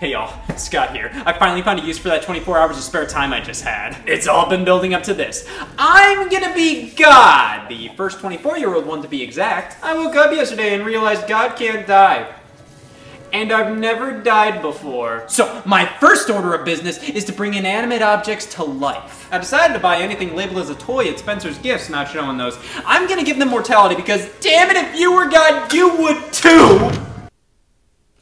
Hey y'all, Scott here. I finally found a use for that 24 hours of spare time I just had. It's all been building up to this. I'm gonna be God! The first 24-year-old one to be exact. I woke up yesterday and realized God can't die. And I've never died before. So, my first order of business is to bring inanimate objects to life. I decided to buy anything labeled as a toy at Spencer's Gifts, not showing those. I'm gonna give them mortality because, damn it, if you were God, you would too!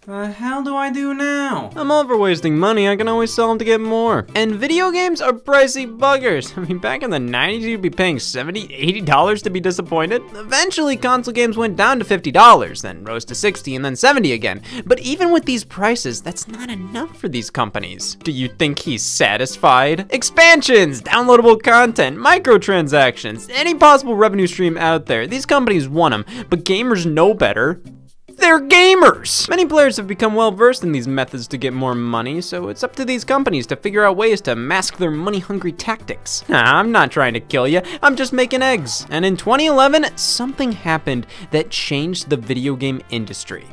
The hell do I do now? I'm all for wasting money, I can always sell them to get more. And video games are pricey buggers. I mean, back in the 90s, you'd be paying $70, $80 to be disappointed. Eventually, console games went down to $50, then rose to $60, and then $70 again. But even with these prices, that's not enough for these companies. Do you think he's satisfied? Expansions, downloadable content, microtransactions, any possible revenue stream out there. These companies want them, but gamers know better. They're gamers! Many players have become well versed in these methods to get more money, so it's up to these companies to figure out ways to mask their money-hungry tactics. Nah, I'm not trying to kill you, I'm just making eggs. And in 2011, something happened that changed the video game industry.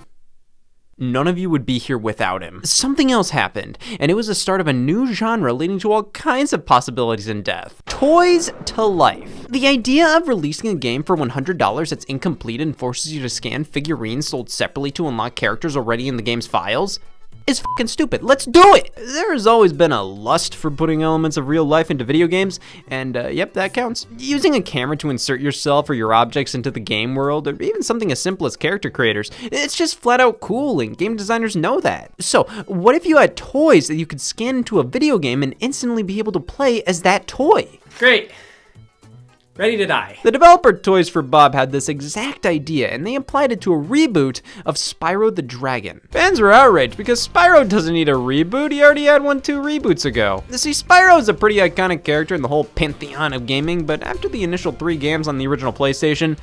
None of you would be here without him. Something else happened, and it was the start of a new genre leading to all kinds of possibilities in death. Toys to life. The idea of releasing a game for $100 that's incomplete and forces you to scan figurines sold separately to unlock characters already in the game's files is fucking stupid. Let's do it! There has always been a lust for putting elements of real life into video games, and yep, that counts. Using a camera to insert yourself or your objects into the game world, or even something as simple as character creators, it's just flat out cool, and game designers know that. So, what if you had toys that you could scan into a video game and instantly be able to play as that toy? Great. Ready to die. The developer Toys for Bob had this exact idea, and they applied it to a reboot of Spyro the Dragon. Fans were outraged because Spyro doesn't need a reboot, he already had one 2 reboots ago. See, Spyro is a pretty iconic character in the whole pantheon of gaming, but after the initial 3 games on the original PlayStation,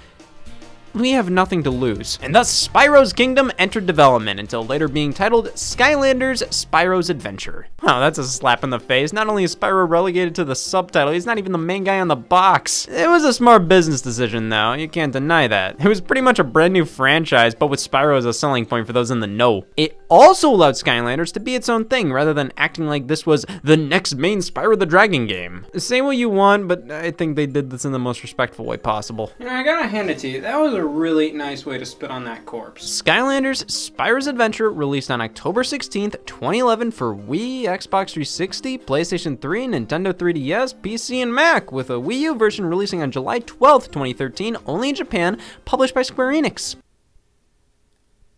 we have nothing to lose. And thus, Spyro's Kingdom entered development until later being titled Skylanders Spyro's Adventure. Oh, that's a slap in the face. Not only is Spyro relegated to the subtitle, he's not even the main guy on the box. It was a smart business decision though, you can't deny that. It was pretty much a brand new franchise, but with Spyro as a selling point for those in the know. It also allowed Skylanders to be its own thing, rather than acting like this was the next main Spyro the Dragon game. Say what you want, but I think they did this in the most respectful way possible. You know, I gotta hand it to you, that was a really nice way to spit on that corpse. Skylanders Spyro's Adventure released on October 16th, 2011 for Wii, Xbox 360, PlayStation 3, Nintendo 3DS, PC, and Mac, with a Wii U version releasing on July 12th, 2013, only in Japan, published by Square Enix.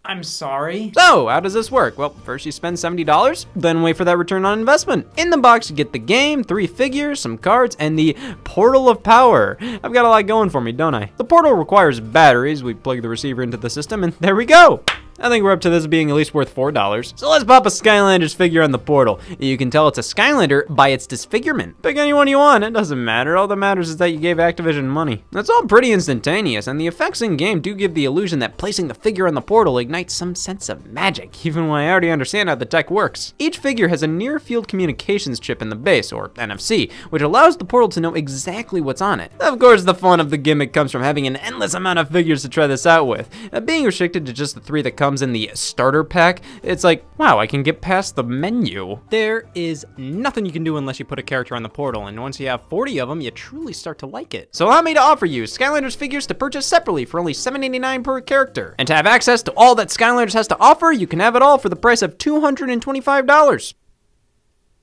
I'm sorry. So, how does this work? Well, first you spend $70, then wait for that return on investment. In the box, you get the game, 3 figures, some cards, and the Portal of Power. I've got a lot going for me, don't I? The portal requires batteries. We plug the receiver into the system, and there we go. I think we're up to this being at least worth $4. So let's pop a Skylanders figure on the portal. You can tell it's a Skylander by its disfigurement. Pick anyone you want, it doesn't matter. All that matters is that you gave Activision money. That's all pretty instantaneous, and the effects in game do give the illusion that placing the figure on the portal ignites some sense of magic, even when I already understand how the tech works. Each figure has a near-field communications chip in the base, or NFC, which allows the portal to know exactly what's on it. Of course, the fun of the gimmick comes from having an endless amount of figures to try this out with. Being restricted to just the 3 that comes in the starter pack, it's like, wow, I can get past the menu. There is nothing you can do unless you put a character on the portal, and once you have 40 of them, you truly start to like it. So allow me to offer you Skylanders figures to purchase separately for only $7.89 per character. And to have access to all that Skylanders has to offer, you can have it all for the price of $225.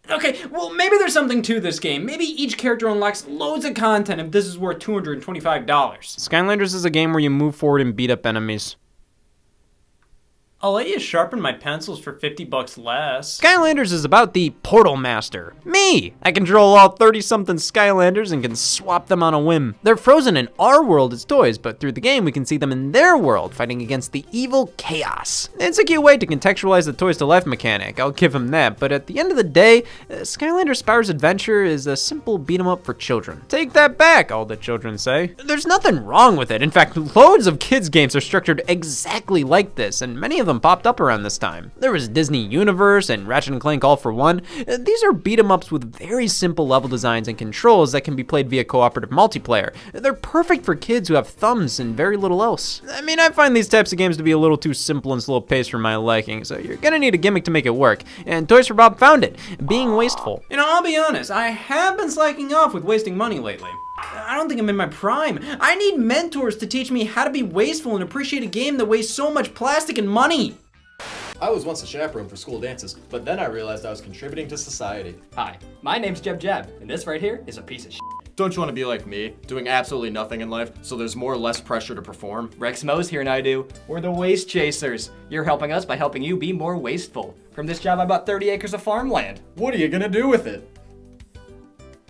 Okay, well, maybe there's something to this game. Maybe each character unlocks loads of content if this is worth $225. Skylanders is a game where you move forward and beat up enemies. I'll let you sharpen my pencils for $50 less. Skylanders is about the Portal Master. Me! I control all 30-something Skylanders and can swap them on a whim. They're frozen in our world as toys, but through the game we can see them in their world, fighting against the evil chaos. It's a cute way to contextualize the toys to life mechanic, I'll give them that, but at the end of the day, Skylanders Spyro's Adventure is a simple beat-em-up for children. Take that back, all the children say. There's nothing wrong with it. In fact, loads of kids' games are structured exactly like this, and many of them them popped up around this time. There was Disney Universe and Ratchet & Clank All for One. These are beat-em-ups with very simple level designs and controls that can be played via cooperative multiplayer. They're perfect for kids who have thumbs and very little else. I mean, I find these types of games to be a little too simple and slow-paced for my liking, so you're gonna need a gimmick to make it work, and Toys for Bob found it, being wasteful. You know, I'll be honest, I have been slacking off with wasting money lately. I don't think I'm in my prime. I need mentors to teach me how to be wasteful and appreciate a game that wastes so much plastic and money. I was once a chaperone for school dances, but then I realized I was contributing to society. Hi, my name's Jeb, and this right here is a piece of shit. Don't you want to be like me, doing absolutely nothing in life, so there's more or less pressure to perform? Dex Mohs here and I do. We're the Waste Chasers. You're helping us by helping you be more wasteful. From this job, I bought 30 acres of farmland. What are you gonna do with it?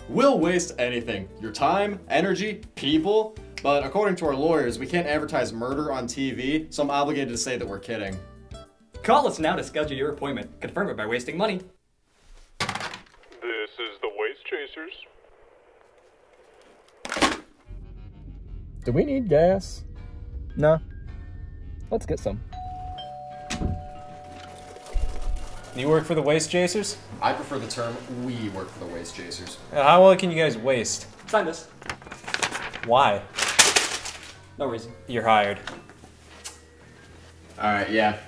We'll waste anything. Your time, energy, people. But according to our lawyers, we can't advertise murder on TV, so I'm obligated to say that we're kidding. Call us now to schedule your appointment. Confirm it by wasting money. This is the Waste Chasers. Do we need gas? No. Let's get some. You work for the Waste Chasers? I prefer the term, we work for the Waste Chasers. How well can you guys waste? Sign this. Why? No reason. You're hired. Alright, yeah.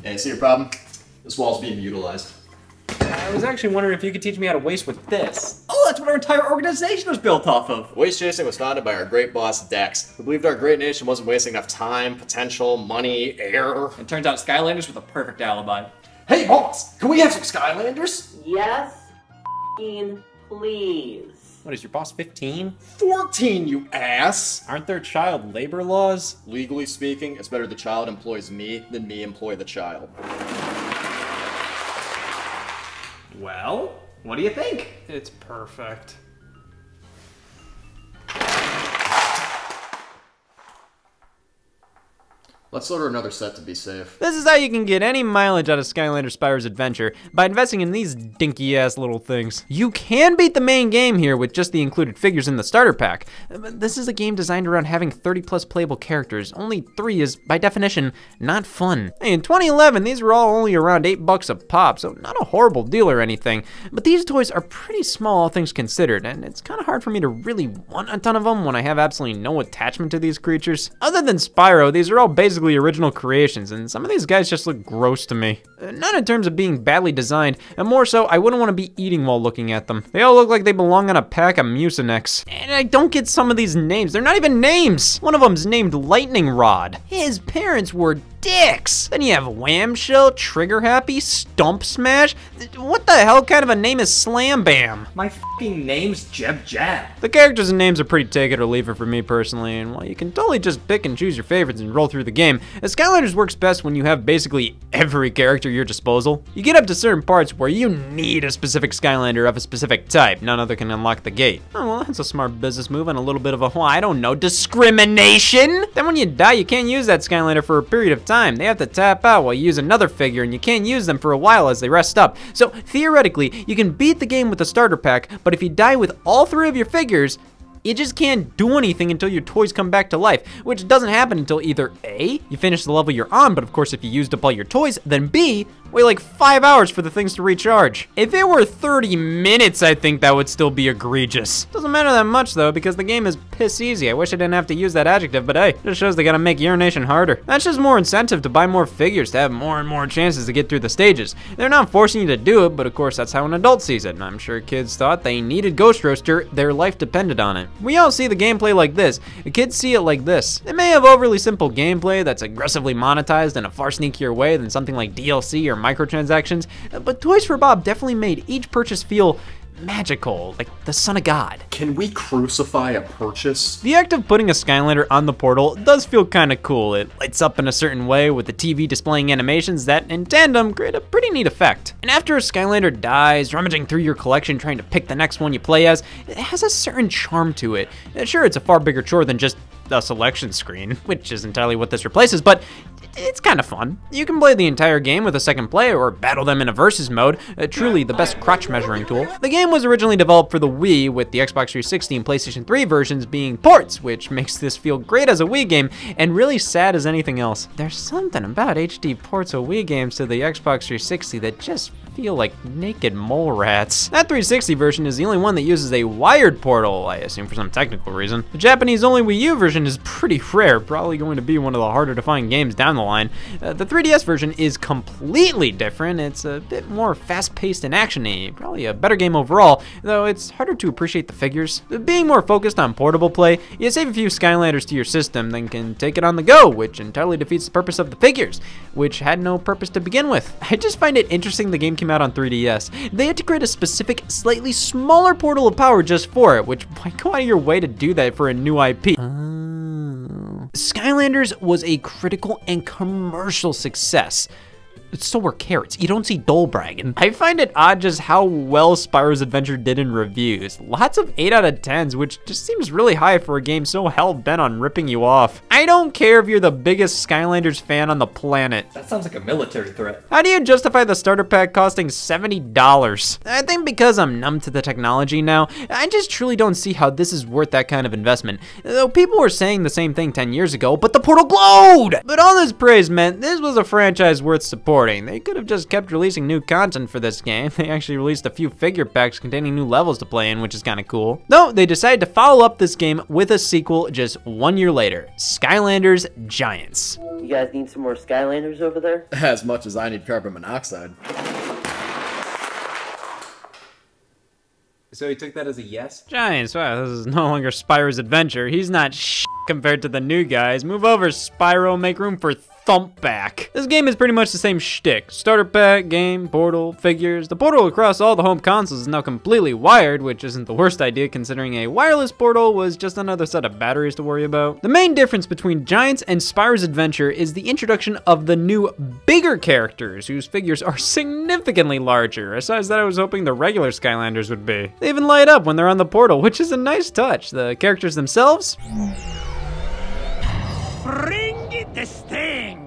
Hey, see your problem? This wall's being utilized. I was actually wondering if you could teach me how to waste with this. Oh, that's what our entire organization was built off of. Waste chasing was founded by our great boss, Dex, who believed our great nation wasn't wasting enough time, potential, money, air. It turns out Skylanders were the perfect alibi. Hey, boss! Can we have some Skylanders? Yes, please. What is your boss, 15? 14, you ass! Aren't there child labor laws? Legally speaking, it's better the child employs me than me employ the child. Well, what do you think? It's perfect. Let's order another set to be safe. This is how you can get any mileage out of Skylanders Spyro's adventure, by investing in these dinky-ass little things. You can beat the main game here with just the included figures in the starter pack, but this is a game designed around having 30+ playable characters. Only 3 is, by definition, not fun. In 2011, these were all only around $8 a pop, so not a horrible deal or anything, but these toys are pretty small, all things considered, and it's kind of hard for me to really want a ton of them when I have absolutely no attachment to these creatures. Other than Spyro, these are all basically original creations, and some of these guys just look gross to me. Not in terms of being badly designed, and more so, I wouldn't want to be eating while looking at them. They all look like they belong on a pack of Mucinex. And I don't get some of these names. They're not even names. One of them's named Lightning Rod. His parents were dicks. Then you have Wham Shell, Trigger Happy, Stump Smash. What the hell kind of a name is Slam Bam? My f***ing name's Jeb. The characters and names are pretty take it or leave it for me personally, and while you can totally just pick and choose your favorites and roll through the game, Skylanders works best when you have basically every character at your disposal. You get up to certain parts where you need a specific Skylander of a specific type. None other can unlock the gate. Oh, well, that's a smart business move and a little bit of a, well, I don't know, discrimination? Then when you die, you can't use that Skylander for a period of time. They have to tap out while you use another figure, and you can't use them for a while as they rest up. So theoretically, you can beat the game with the starter pack, but if you die with all 3 of your figures, you just can't do anything until your toys come back to life, which doesn't happen until either A, you finish the level you're on, but of course if you used up all your toys, then B, wait like 5 hours for the things to recharge. If it were 30 minutes, I think that would still be egregious. Doesn't matter that much though, because the game is piss easy. I wish I didn't have to use that adjective, but hey, just shows they gotta make urination harder. That's just more incentive to buy more figures to have more and more chances to get through the stages. They're not forcing you to do it, but of course that's how an adult sees it. And I'm sure kids thought they needed Ghost Roaster, their life depended on it. We all see the gameplay like this. Kids see it like this. It may have overly simple gameplay that's aggressively monetized in a far sneakier way than something like DLC or microtransactions, but Toys for Bob definitely made each purchase feel magical, like the son of God. Can we crucify a purchase? The act of putting a Skylander on the portal does feel kinda cool. It lights up in a certain way with the TV displaying animations that, in tandem, create a pretty neat effect. And after a Skylander dies, rummaging through your collection trying to pick the next one you play as, it has a certain charm to it. Sure, it's a far bigger chore than just a selection screen, which is entirely what this replaces, but it's kind of fun. You can play the entire game with a second player or battle them in a versus mode, truly the best crotch measuring tool. The game was originally developed for the Wii, with the Xbox 360 and PlayStation 3 versions being ports, which makes this feel great as a Wii game and really sad as anything else. There's something about HD ports of Wii games to the Xbox 360 that just feel like naked mole rats. That 360 version is the only one that uses a wired portal, I assume for some technical reason. The Japanese only Wii U version is pretty rare, probably going to be one of the harder to find games down the line. The 3DS version is completely different. It's a bit more fast-paced and action-y, probably a better game overall, though it's harder to appreciate the figures. Being more focused on portable play, you save a few Skylanders to your system, then can take it on the go, which entirely defeats the purpose of the figures, which had no purpose to begin with. I just find it interesting the game came out on 3DS. They had to create a specific, slightly smaller portal of power just for it, which why go out of your way to do that for a new IP? Skylanders was a critical and commercial success. So were carrots. You don't see Dole bragging. I find it odd just how well Spyro's Adventure did in reviews. Lots of 8 out of 10s, which just seems really high for a game so hell-bent on ripping you off. I don't care if you're the biggest Skylanders fan on the planet. That sounds like a military threat. How do you justify the starter pack costing $70? I think because I'm numb to the technology now, I just truly don't see how this is worth that kind of investment. Though people were saying the same thing 10 years ago, but the portal glowed! But all this praise meant this was a franchise worth supporting. They could have just kept releasing new content for this game. They actually released a few figure packs containing new levels to play in, which is kind of cool. Though they decided to follow up this game with a sequel just 1 year later, Skylanders Giants. You guys need some more Skylanders over there? As much as I need carbon monoxide. So he took that as a yes? Giants, wow, this is no longer Spyro's Adventure. He's not compared to the new guys. Move over, Spyro, make room for Thumpback. This game is pretty much the same shtick. Starter pack, game, portal, figures. The portal across all the home consoles is now completely wired, which isn't the worst idea considering a wireless portal was just another set of batteries to worry about. The main difference between Giants and Spyro's Adventure is the introduction of the new, bigger characters, whose figures are significantly larger, a size that I was hoping the regular Skylanders would be. They even light up when they're on the portal, which is a nice touch. The characters themselves? Bring the sting!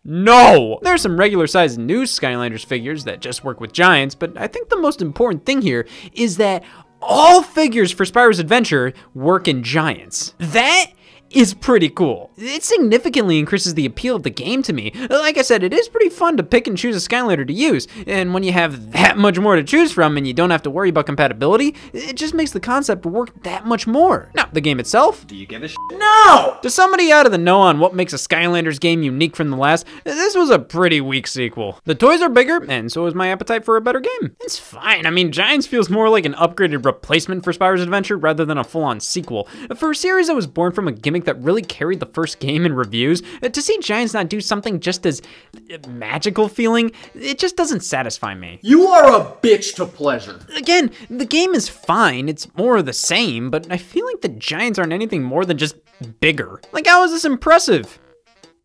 No! There are some regular-sized new Skylanders figures that just work with Giants, but I think the most important thing here is that all figures for Spyro's Adventure work in Giants. That is pretty cool. It significantly increases the appeal of the game to me. Like I said, it is pretty fun to pick and choose a Skylander to use, and when you have that much more to choose from and you don't have to worry about compatibility, it just makes the concept work that much more. Now, the game itself? Do you give a shit? No! To somebody out of the know on what makes a Skylanders game unique from the last, this was a pretty weak sequel. The toys are bigger, and so is my appetite for a better game. It's fine. I mean, Giants feels more like an upgraded replacement for Spyro's Adventure rather than a full-on sequel. For a series that was born from a gimmick that really carried the first game in reviews, to see Giants not do something just as magical feeling, it just doesn't satisfy me. You are a bitch to pleasure. Again, the game is fine, it's more of the same, but I feel like the Giants aren't anything more than just bigger. Like, how is this impressive?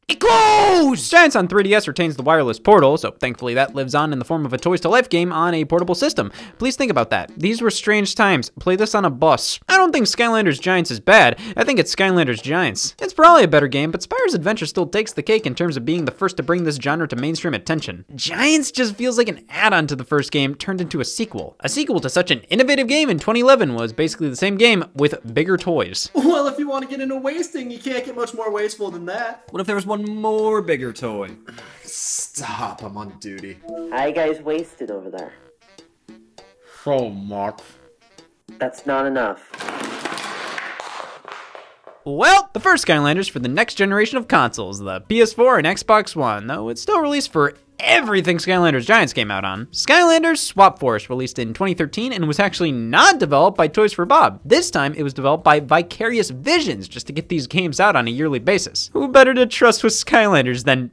It glows! Giants on 3DS retains the wireless portal, so thankfully that lives on in the form of a Toys to Life game on a portable system. Please think about that. These were strange times. Play this on a bus. I don't think Skylanders Giants is bad. I think it's Skylanders Giants. It's probably a better game, but Spyro's Adventure still takes the cake in terms of being the first to bring this genre to mainstream attention. Giants just feels like an add-on to the first game turned into a sequel. A sequel to such an innovative game in 2011 was basically the same game with bigger toys. Well, if you want to get into wasting, you can't get much more wasteful than that. What if there was one more bigger toy? Stop, I'm on duty. How you guys wasted over there? So much. That's not enough. Well, the first Skylanders for the next generation of consoles, the PS4 and Xbox One, though it's still released for everything Skylanders Giants came out on. Skylanders Swap Force released in 2013 and was actually not developed by Toys for Bob. This time it was developed by Vicarious Visions just to get these games out on a yearly basis. Who better to trust with Skylanders than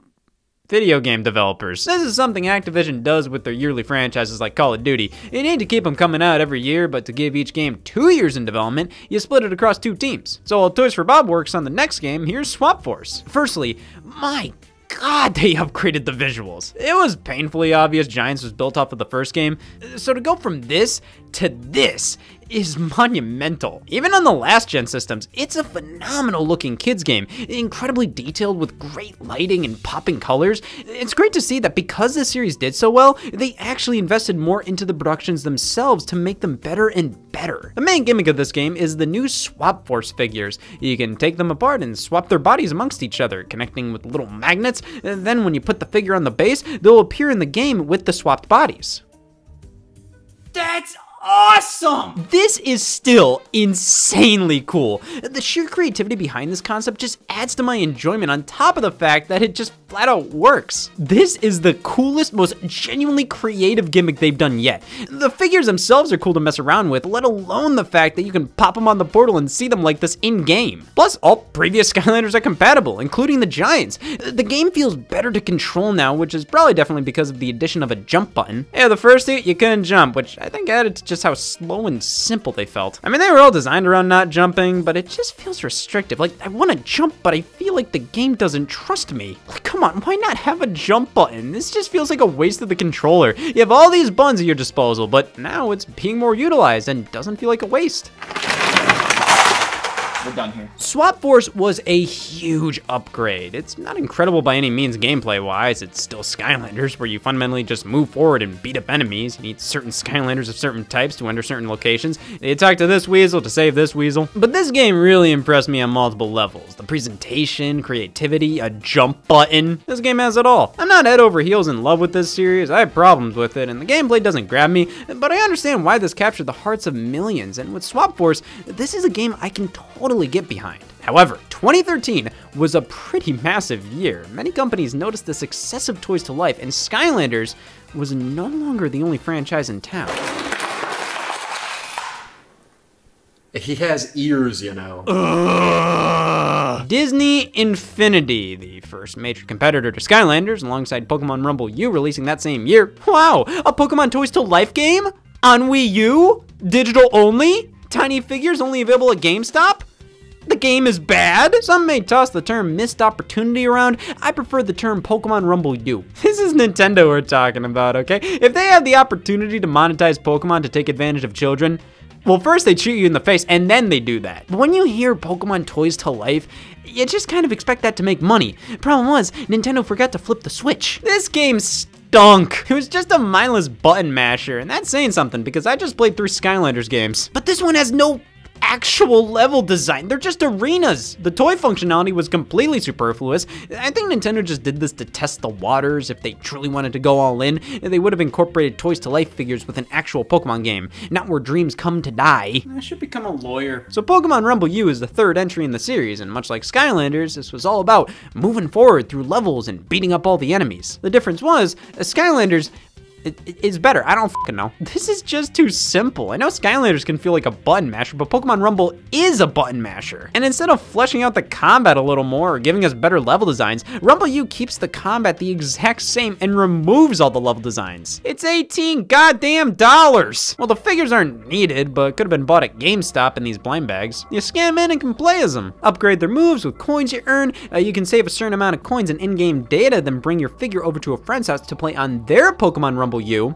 video game developers? This is something Activision does with their yearly franchises like Call of Duty. You need to keep them coming out every year, but to give each game 2 years in development, you split it across 2 teams. So while Toys for Bob works on the next game, here's Swap Force. Firstly, my God, they upgraded the visuals. It was painfully obvious Giants was built off of the first game, so to go from this to this is monumental. Even on the last gen systems, it's a phenomenal looking kids game, incredibly detailed with great lighting and popping colors. It's great to see that because this series did so well, they actually invested more into the productions themselves to make them better and better. The main gimmick of this game is the new Swap Force figures. You can take them apart and swap their bodies amongst each other, connecting with little magnets, and then when you put the figure on the base, they'll appear in the game with the swapped bodies. That's awesome! This is still insanely cool. The sheer creativity behind this concept just adds to my enjoyment on top of the fact that it just flat out works. This is the coolest, most genuinely creative gimmick they've done yet. The figures themselves are cool to mess around with, let alone the fact that you can pop them on the portal and see them like this in-game. Plus, all previous Skylanders are compatible, including the Giants. The game feels better to control now, which is probably definitely because of the addition of a jump button. Yeah, the first two, you couldn't jump, which I think added to just how slow and simple they felt. I mean, they were all designed around not jumping, but it just feels restrictive. Like, I want to jump, but I feel like the game doesn't trust me. Like, come on, why not have a jump button? This just feels like a waste of the controller. You have all these buttons at your disposal, but now it's being more utilized and doesn't feel like a waste. We're done here. Swap Force was a huge upgrade. It's not incredible by any means gameplay-wise. It's still Skylanders, where you fundamentally just move forward and beat up enemies. You need certain Skylanders of certain types to enter certain locations. You talk to this weasel to save this weasel. But this game really impressed me on multiple levels. The presentation, creativity, a jump button. This game has it all. I'm not head over heels in love with this series. I have problems with it, and the gameplay doesn't grab me, but I understand why this captured the hearts of millions. And with Swap Force, this is a game I can totally get behind. However, 2013 was a pretty massive year. Many companies noticed the success of Toys to Life, and Skylanders was no longer the only franchise in town. He has ears, you know. Disney Infinity, the first major competitor to Skylanders, alongside Pokemon Rumble U releasing that same year. Wow, a Pokemon Toys to Life game? On Wii U? Digital only? Tiny figures only available at GameStop? The game is bad? Some may toss the term missed opportunity around. I prefer the term Pokemon Rumble U. This is Nintendo we're talking about, okay? If they have the opportunity to monetize Pokemon to take advantage of children, well, first they shoot you in the face and then they do that. But when you hear Pokemon Toys to Life, you just kind of expect that to make money. Problem was, Nintendo forgot to flip the switch. This game stunk. It was just a mindless button masher, and that's saying something because I just played 3 Skylanders games. But this one has no actual level design. They're just arenas. The toy functionality was completely superfluous. I think Nintendo just did this to test the waters. If they truly wanted to go all in, they would have incorporated Toys to Life figures with an actual Pokemon game, not where dreams come to die. I should become a lawyer. So Pokemon Rumble U is the 3rd entry in the series, and much like Skylanders, this was all about moving forward through levels and beating up all the enemies. The difference was, Skylanders it's better. I don't fucking know. This is just too simple. I know Skylanders can feel like a button masher, but Pokemon Rumble is a button masher. And instead of fleshing out the combat a little more or giving us better level designs, Rumble U keeps the combat the exact same and removes all the level designs. It's $18 goddamn dollars. Well, the figures aren't needed, but could have been bought at GameStop in these blind bags. You scan them in and can play as them. Upgrade their moves with coins you earn. You can save a certain amount of coins and in-game data, then bring your figure over to a friend's house to play on their Pokemon Rumble U.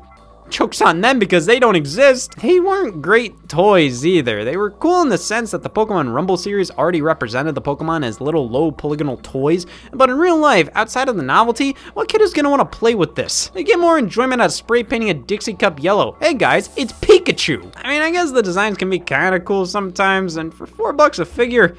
Joke's on them because they don't exist. They weren't great toys either. They were cool in the sense that the Pokemon Rumble series already represented the Pokemon as little low polygonal toys, but in real life, outside of the novelty, what kid is gonna wanna play with this? They get more enjoyment out of spray painting a Dixie cup yellow. Hey guys, it's Pikachu. I mean, I guess the designs can be kinda cool sometimes, and for $4 a figure,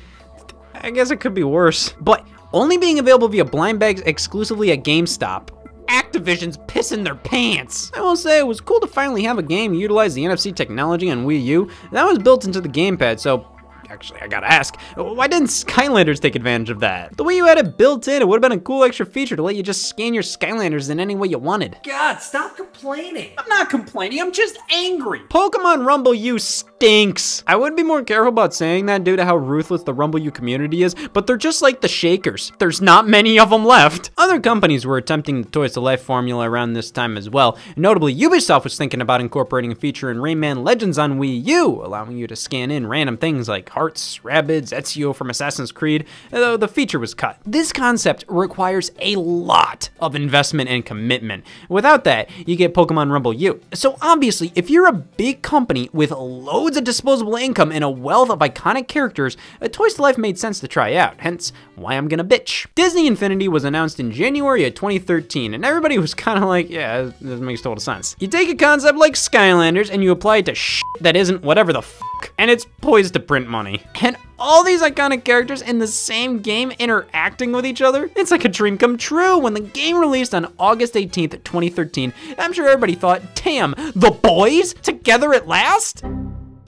I guess it could be worse. But only being available via blind bags exclusively at GameStop, Activision's pissing their pants. I will say it was cool to finally have a game utilize the NFC technology on Wii U. That was built into the gamepad, so actually, I gotta ask, why didn't Skylanders take advantage of that? The way you had it built in, it would have been a cool extra feature to let you just scan your Skylanders in any way you wanted. God, stop complaining. I'm not complaining, I'm just angry. Pokemon Rumble U stinks. I would be more careful about saying that due to how ruthless the Rumble U community is, but they're just like the Shakers. There's not many of them left. Other companies were attempting the Toys to Life formula around this time as well. Notably, Ubisoft was thinking about incorporating a feature in Rayman Legends on Wii U, allowing you to scan in random things like heart Bart's, Rabbids, Ezio from Assassin's Creed, though the feature was cut. This concept requires a lot of investment and commitment. Without that, you get Pokemon Rumble U. So obviously, if you're a big company with loads of disposable income and a wealth of iconic characters, Toys to Life made sense to try out, hence why I'm gonna bitch. Disney Infinity was announced in January of 2013, and everybody was kind of like, yeah, this makes total sense. You take a concept like Skylanders and you apply it to shit that isn't whatever the fuck, and it's poised to print money. And all these iconic characters in the same game interacting with each other, it's like a dream come true. When the game released on August 18th, 2013, I'm sure everybody thought, damn, the boys together at last?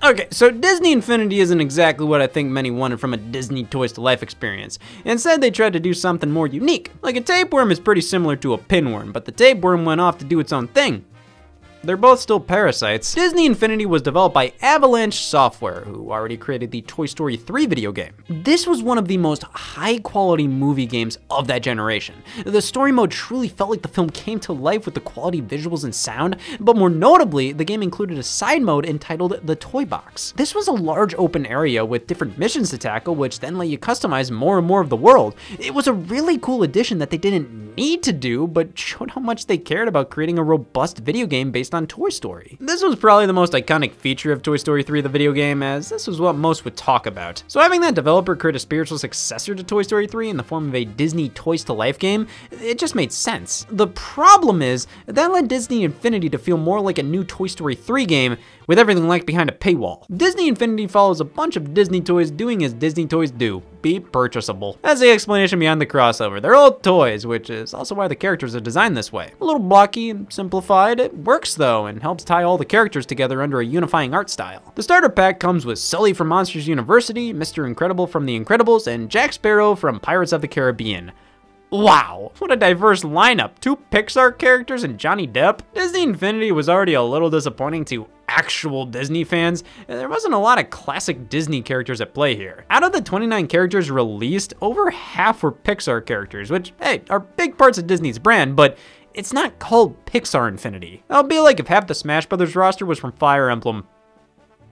Okay, so Disney Infinity isn't exactly what I think many wanted from a Disney Toys to Life experience. Instead, they tried to do something more unique. Like a tapeworm is pretty similar to a pinworm, but the tapeworm went off to do its own thing. They're both still parasites. Disney Infinity was developed by Avalanche Software, who already created the Toy Story 3 video game. This was one of the most high-quality movie games of that generation. The story mode truly felt like the film came to life with the quality visuals and sound, but more notably, the game included a side mode entitled the Toybox. This was a large open area with different missions to tackle, which then let you customize more and more of the world. It was a really cool addition that they didn't need to do, but showed how much they cared about creating a robust video game based on Toy Story. This was probably the most iconic feature of Toy Story 3, the video game, as this was what most would talk about. So having that developer create a spiritual successor to Toy Story 3 in the form of a Disney Toys to Life game, it just made sense. The problem is, that led Disney Infinity to feel more like a new Toy Story 3 game with everything like behind a paywall. Disney Infinity follows a bunch of Disney toys doing as Disney toys do. Be purchasable. That's the explanation behind the crossover. They're old toys, which is also why the characters are designed this way. A little blocky and simplified. It works though, and helps tie all the characters together under a unifying art style. The starter pack comes with Sully from Monsters University, Mr. Incredible from The Incredibles, and Jack Sparrow from Pirates of the Caribbean. Wow, what a diverse lineup. 2 Pixar characters and Johnny Depp. Disney Infinity was already a little disappointing to actual Disney fans, and there wasn't a lot of classic Disney characters at play here. Out of the 29 characters released, over half were Pixar characters, which, hey, are big parts of Disney's brand, but it's not called Pixar Infinity. That would be like if half the Smash Brothers roster was from Fire Emblem.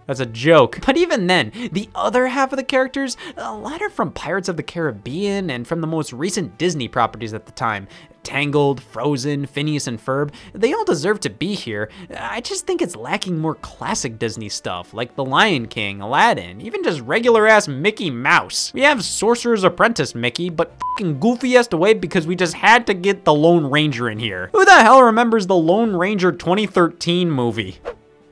That's a joke. But even then, the other half of the characters, a lot are from Pirates of the Caribbean and from the most recent Disney properties at the time. Tangled, Frozen, Phineas and Ferb, they all deserve to be here. I just think it's lacking more classic Disney stuff, like The Lion King, Aladdin, even just regular-ass Mickey Mouse. We have Sorcerer's Apprentice Mickey, but fucking Goofy has to wait because we just had to get the Lone Ranger in here. Who the hell remembers the Lone Ranger 2013 movie?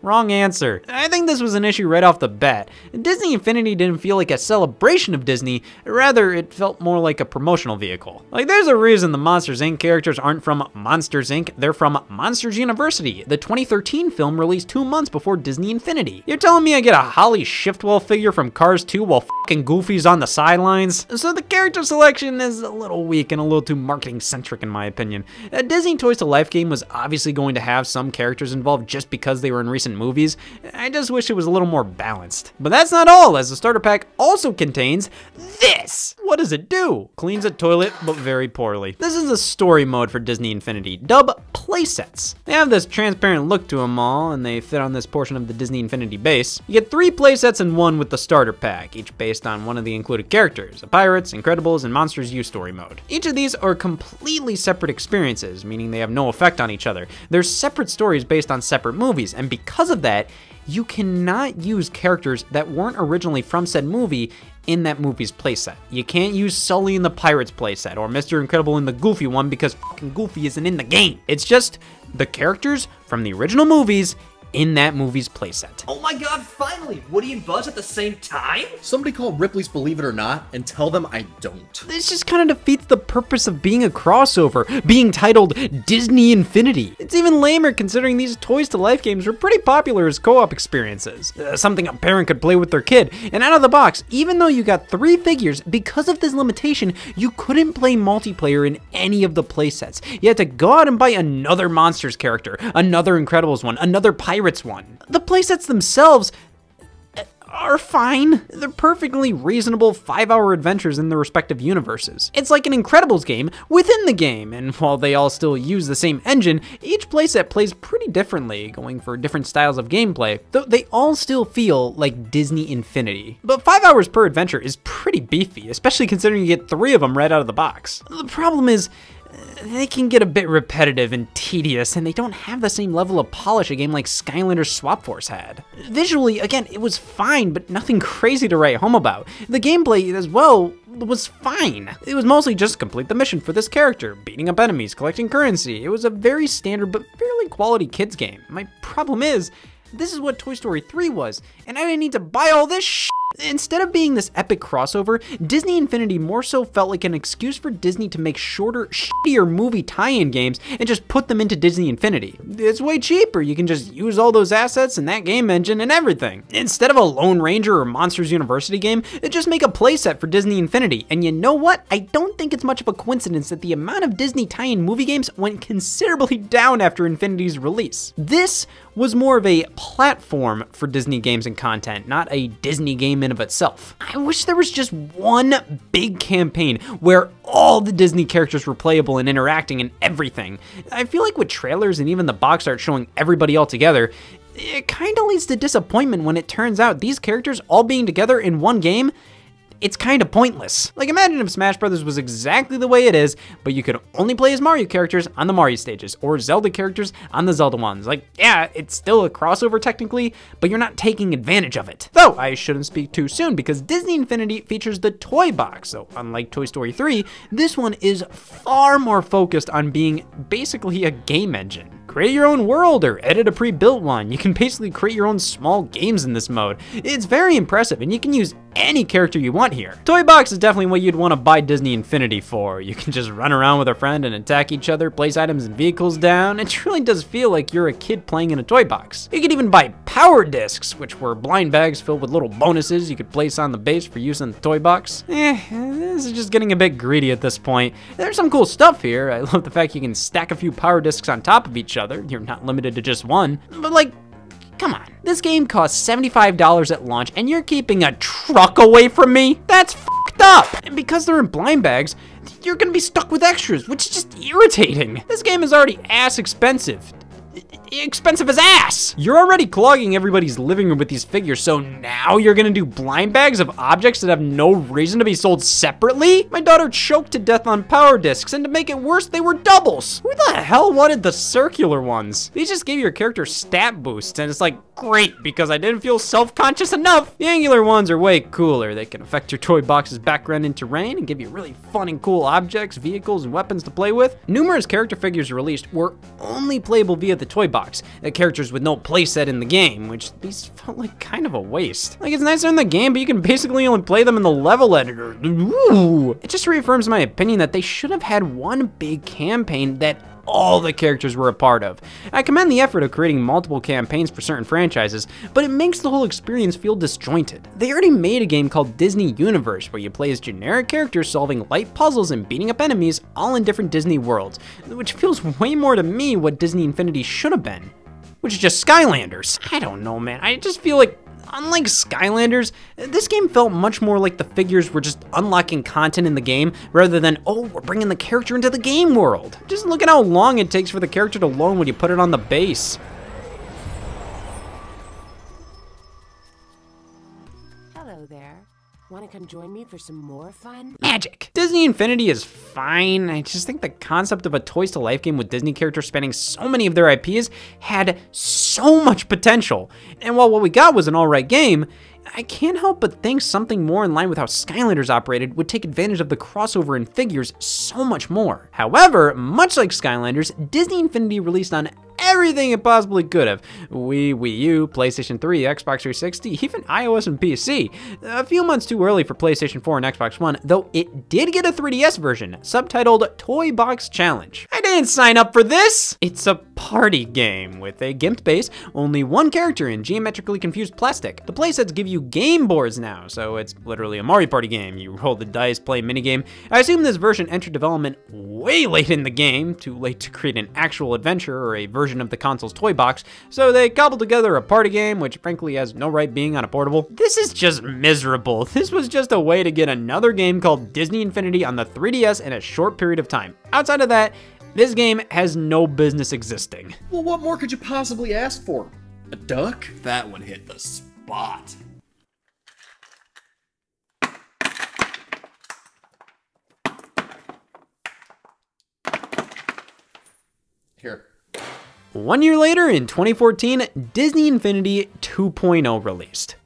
Wrong answer. I think this was an issue right off the bat. Disney Infinity didn't feel like a celebration of Disney, rather it felt more like a promotional vehicle. Like there's a reason the Monsters Inc. characters aren't from Monsters Inc., they're from Monsters University. The 2013 film released 2 months before Disney Infinity. You're telling me I get a Holly Shiftwell figure from Cars 2 while fucking Goofy's on the sidelines? So the character selection is a little weak and a little too marketing centric in my opinion. A Disney Toys to Life game was obviously going to have some characters involved just because they were in recent movies. I just wish it was a little more balanced. But that's not all, as the starter pack also contains this. What does it do? Cleans a toilet, but very poorly. This is a story mode for Disney Infinity, dubbed playsets. They have this transparent look to them all, and they fit on this portion of the Disney Infinity base. You get 3 playsets in one with the starter pack, each based on one of the included characters, the Pirates, Incredibles, and Monsters U story mode. Each of these are completely separate experiences, meaning they have no effect on each other. They're separate stories based on separate movies, and because of that, you cannot use characters that weren't originally from said movie in that movie's playset. You can't use Sully in the Pirates playset or Mr. Incredible in the Goofy one because fucking Goofy isn't in the game. It's just the characters from the original movies in that movie's playset. Oh my god, finally! Woody and Buzz at the same time? Somebody call Ripley's Believe It or Not and tell them I don't. This just kind of defeats the purpose of being a crossover, being titled Disney Infinity. It's even lamer considering these Toys to Life games were pretty popular as co-op experiences. Something a parent could play with their kid. And out of the box, even though you got 3 figures, because of this limitation, you couldn't play multiplayer in any of the playsets. You had to go out and buy another Monsters character, another Incredibles one, another Pirates one. The playsets themselves are fine. They're perfectly reasonable 5-hour adventures in their respective universes. It's like an Incredibles game within the game, and while they all still use the same engine, each playset plays pretty differently, going for different styles of gameplay, though they all still feel like Disney Infinity. But 5 hours per adventure is pretty beefy, especially considering you get 3 of them right out of the box. The problem is, they can get a bit repetitive and tedious, and they don't have the same level of polish a game like Skylanders Swap Force had. Visually, again, it was fine, but nothing crazy to write home about. The gameplay as well was fine. It was mostly just complete the mission for this character, beating up enemies, collecting currency. It was a very standard but fairly quality kids game. My problem is, this is what Toy Story 3 was, and I didn't need to buy all this shit. Instead of being this epic crossover, Disney Infinity more so felt like an excuse for Disney to make shorter, shittier movie tie-in games and just put them into Disney Infinity. It's way cheaper, you can just use all those assets and that game engine and everything. Instead of a Lone Ranger or Monsters University game, just make a playset for Disney Infinity. And you know what? I don't think it's much of a coincidence that the amount of Disney tie-in movie games went considerably down after Infinity's release. This was more of a platform for Disney games and content, not a Disney game in of itself. I wish there was just one big campaign where all the Disney characters were playable and interacting and everything. I feel like with trailers and even the box art showing everybody all together, it kind of leads to disappointment when it turns out these characters all being together in one game, it's kind of pointless. Like, imagine if Smash Brothers was exactly the way it is, but you could only play as Mario characters on the Mario stages, or Zelda characters on the Zelda ones. Like, yeah, it's still a crossover technically, but you're not taking advantage of it. Though, I shouldn't speak too soon, because Disney Infinity features the Toy Box, so unlike Toy Story 3, this one is far more focused on being basically a game engine. Create your own world or edit a pre-built one. You can basically create your own small games in this mode. It's very impressive, and you can use any character you want here. Toy Box is definitely what you'd want to buy Disney Infinity for. You can just run around with a friend and attack each other, place items and vehicles down. It really does feel like you're a kid playing in a toy box. You could even buy power discs, which were blind bags filled with little bonuses you could place on the base for use in the toy box. This is just getting a bit greedy at this point. There's some cool stuff here. I love the fact you can stack a few power discs on top of each other. You're not limited to just one. But like, come on. This game costs $75 at launch, and you're keeping a truck away from me? That's fucked up! And because they're in blind bags, you're gonna be stuck with extras, which is just irritating. This game is already ass expensive. Expensive as ass! You're already clogging everybody's living room with these figures, so now you're gonna do blind bags of objects that have no reason to be sold separately? My daughter choked to death on power discs, and to make it worse, they were doubles. Who the hell wanted the circular ones? These just gave your character stat boosts, and it's like, great, because I didn't feel self-conscious enough. The angular ones are way cooler. They can affect your toy box's background and terrain and give you really fun and cool objects, vehicles, and weapons to play with. Numerous character figures released were only playable via the toy box. Characters with no playset in the game, which these felt like kind of a waste. Like, it's nicer in the game, but you can basically only play them in the level editor. Ooh. It just reaffirms my opinion that they should have had one big campaign that all the characters were a part of. I commend the effort of creating multiple campaigns for certain franchises, but it makes the whole experience feel disjointed. They already made a game called Disney Universe, where you play as generic characters solving light puzzles and beating up enemies, all in different Disney worlds, which feels way more to me what Disney Infinity should have been, which is just Skylanders. I don't know, man. I just feel like, unlike Skylanders, this game felt much more like the figures were just unlocking content in the game rather than, oh, we're bringing the character into the game world. Just look at how long it takes for the character to load when you put it on the base. Hello there. Want to come join me for some more fun? Magic! Disney Infinity is fine. I just think the concept of a Toys to Life game with Disney characters spanning so many of their IPs had so much potential. And while what we got was an alright game, I can't help but think something more in line with how Skylanders operated would take advantage of the crossover in figures so much more. However, much like Skylanders, Disney Infinity released on everything it possibly could have. Wii U, PlayStation 3, Xbox 360, even iOS and PC. A few months too early for PlayStation 4 and Xbox One, though it did get a 3DS version, subtitled Toy Box Challenge. I didn't sign up for this! It's a party game with a gimped base, only one character in geometrically confused plastic. The playsets give you game boards now, so it's literally a Mario Party game. You roll the dice, play a minigame. I assume this version entered development way late in the game, too late to create an actual adventure or a version of the console's toy box, so they cobbled together a party game, which frankly has no right being on a portable. This is just miserable. This was just a way to get another game called Disney Infinity on the 3DS in a short period of time. Outside of that, this game has no business existing. Well, what more could you possibly ask for? A duck? That one hit the spot. Here. 1 year later, in 2014, Disney Infinity 2.0 released.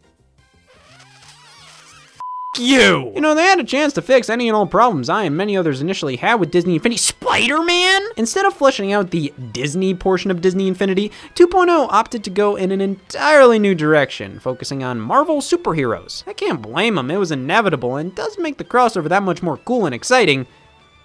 You know, they had a chance to fix any and all problems I and many others initially had with Disney Infinity. Spider-Man? Instead of fleshing out the Disney portion of Disney Infinity, 2.0 opted to go in an entirely new direction, focusing on Marvel superheroes. I can't blame them, it was inevitable and does make the crossover that much more cool and exciting.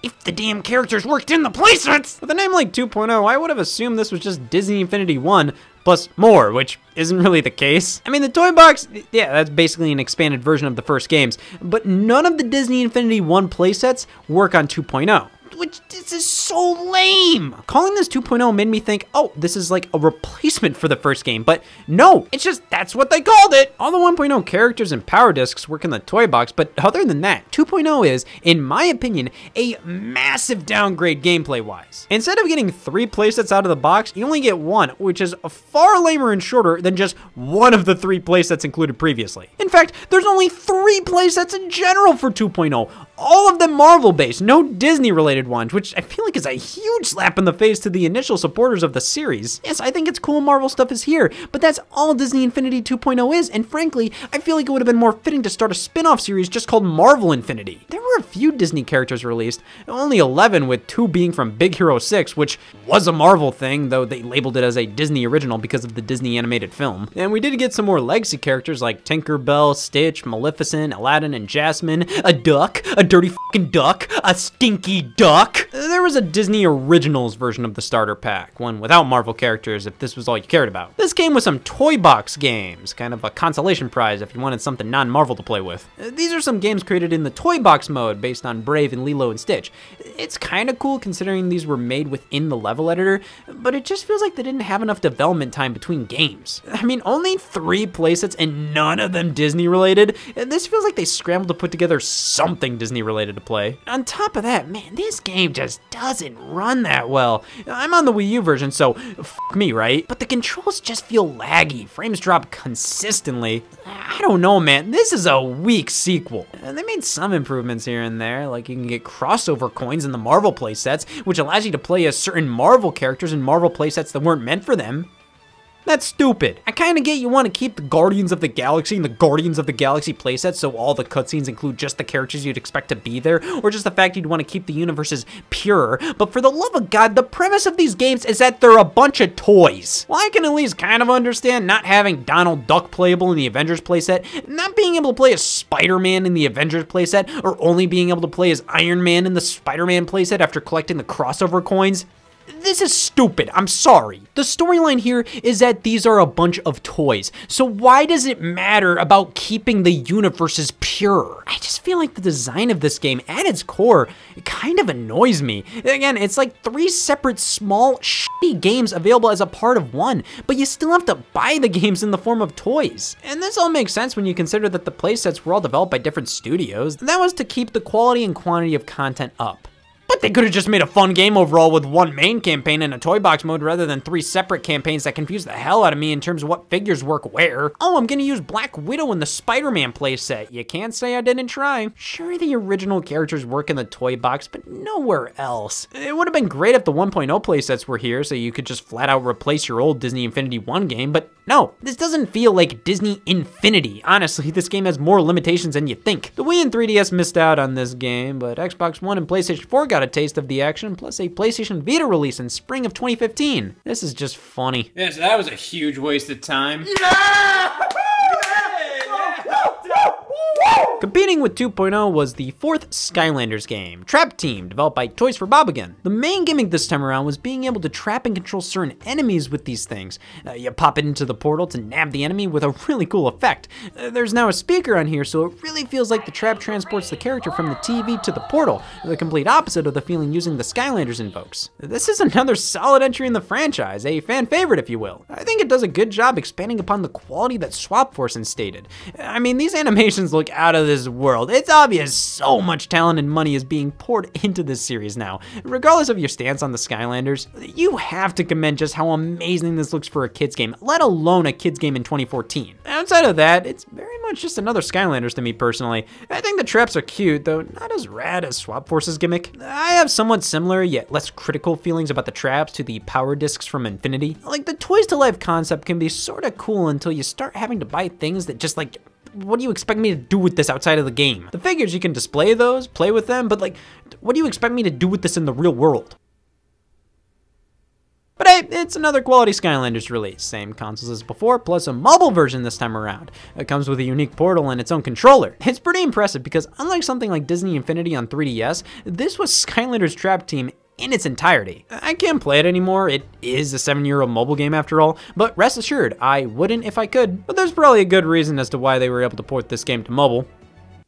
If the damn characters worked in the playsets! With a name like 2.0, I would have assumed this was just Disney Infinity 1 plus more, which isn't really the case. I mean, the toy box, yeah, that's basically an expanded version of the first games, but none of the Disney Infinity 1 playsets work on 2.0. Which, this is so lame. Calling this 2.0 made me think, oh, this is like a replacement for the first game, but no, it's just, that's what they called it. All the 1.0 characters and power discs work in the toy box, but other than that, 2.0 is, in my opinion, a massive downgrade gameplay-wise. Instead of getting 3 playsets out of the box, you only get 1, which is far lamer and shorter than just one of the 3 playsets included previously. In fact, there's only 3 playsets in general for 2.0, all of them Marvel-based, no Disney-related ones, which I feel like is a huge slap in the face to the initial supporters of the series. Yes, I think it's cool Marvel stuff is here, but that's all Disney Infinity 2.0 is, and frankly, I feel like it would have been more fitting to start a spin-off series just called Marvel Infinity. There were a few Disney characters released, only 11 with 2 being from Big Hero 6, which was a Marvel thing, though they labeled it as a Disney original because of the Disney animated film. And we did get some more legacy characters like Tinkerbell, Stitch, Maleficent, Aladdin, and Jasmine, a duck, a dirty fucking duck, a stinky duck. There was a Disney Originals version of the starter pack, one without Marvel characters if this was all you cared about. This came with some toy box games, kind of a consolation prize if you wanted something non-Marvel to play with. These are some games created in the toy box mode based on Brave and Lilo and Stitch. It's kind of cool considering these were made within the level editor, but it just feels like they didn't have enough development time between games. I mean, only 3 playsets and none of them Disney related. This feels like they scrambled to put together something Disney related to play. On top of that, man, this game just doesn't run that well. I'm on the Wii U version, so f me, right? But the controls just feel laggy. Frames drop consistently. I don't know, man. This is a weak sequel. They made some improvements here and there, like you can get crossover coins in the Marvel playsets, which allows you to play as certain Marvel characters in Marvel playsets that weren't meant for them. That's stupid. I kind of get you want to keep the Guardians of the Galaxy and the Guardians of the Galaxy playsets so all the cutscenes include just the characters you'd expect to be there, or just the fact you'd want to keep the universes pure, but for the love of God, the premise of these games is that they're a bunch of toys. Well, I can at least kind of understand not having Donald Duck playable in the Avengers playset, not being able to play as Spider-Man in the Avengers playset, or only being able to play as Iron Man in the Spider-Man playset after collecting the crossover coins. This is stupid, I'm sorry. The storyline here is that these are a bunch of toys, so why does it matter about keeping the universes pure? I just feel like the design of this game, at its core, it kind of annoys me. Again, it's like 3 separate small, shitty games available as a part of one, but you still have to buy the games in the form of toys. And this all makes sense when you consider that the playsets were all developed by different studios. That was to keep the quality and quantity of content up. But they could have just made a fun game overall with 1 main campaign and a toy box mode rather than 3 separate campaigns that confuse the hell out of me in terms of what figures work where. Oh, I'm gonna use Black Widow in the Spider-Man playset. You can't say I didn't try. Sure, the original characters work in the toy box, but nowhere else. It would have been great if the 1.0 playsets were here so you could just flat out replace your old Disney Infinity 1 game, but no, this doesn't feel like Disney Infinity. Honestly, this game has more limitations than you think. The Wii and 3DS missed out on this game, but Xbox One and PlayStation 4 got a taste of the action, plus a PlayStation Vita release in spring of 2015. This is just funny. Yeah, so that was a huge waste of time. Yeah! Competing with 2.0 was the fourth Skylanders game, Trap Team, developed by Toys for Bob again. The main gimmick this time around was being able to trap and control certain enemies with these things. You pop it into the portal to nab the enemy with a really cool effect. There's now a speaker on here, so it really feels like the trap transports the character from the TV to the portal, the complete opposite of the feeling using the Skylanders invokes. This is another solid entry in the franchise, a fan favorite if you will. I think it does a good job expanding upon the quality that Swap Force instated. I mean, these animations look out of this world. It's obvious so much talent and money is being poured into this series now. Regardless of your stance on the Skylanders, you have to commend just how amazing this looks for a kids game, let alone a kids game in 2014. Outside of that, it's very much just another Skylanders to me personally. I think the traps are cute, though not as rad as Swap Force's gimmick. I have somewhat similar yet less critical feelings about the traps to the power discs from Infinity. Like, the Toys to Life concept can be sorta cool until you start having to buy things that just like, what do you expect me to do with this outside of the game? The figures, you can display those, play with them, but like, what do you expect me to do with this in the real world? But hey, it's another quality Skylanders release. Same consoles as before, plus a mobile version this time around. It comes with a unique portal and its own controller. It's pretty impressive because unlike something like Disney Infinity on 3DS, this was Skylanders Trap Team in its entirety. I can't play it anymore, it is a 7-year-old mobile game after all, but rest assured, I wouldn't if I could. But there's probably a good reason as to why they were able to port this game to mobile.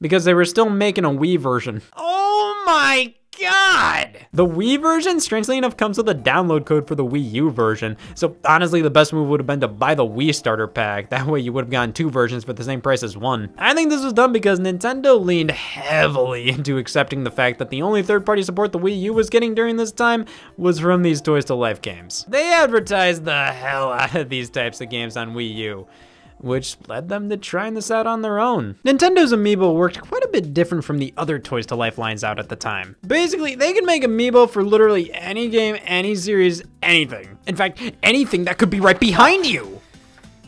Because they were still making a Wii version. Oh my God! The Wii version, strangely enough, comes with a download code for the Wii U version. So honestly, the best move would have been to buy the Wii starter pack. That way you would have gotten 2 versions for the same price as one. I think this was done because Nintendo leaned heavily into accepting the fact that the only third-party support the Wii U was getting during this time was from these Toys to Life games. They advertised the hell out of these types of games on Wii U, which led them to trying this out on their own. Nintendo's Amiibo worked quite a bit different from the other Toys to Life lines out at the time. Basically, they could make Amiibo for literally any game, any series, anything. In fact, anything that could be right behind you.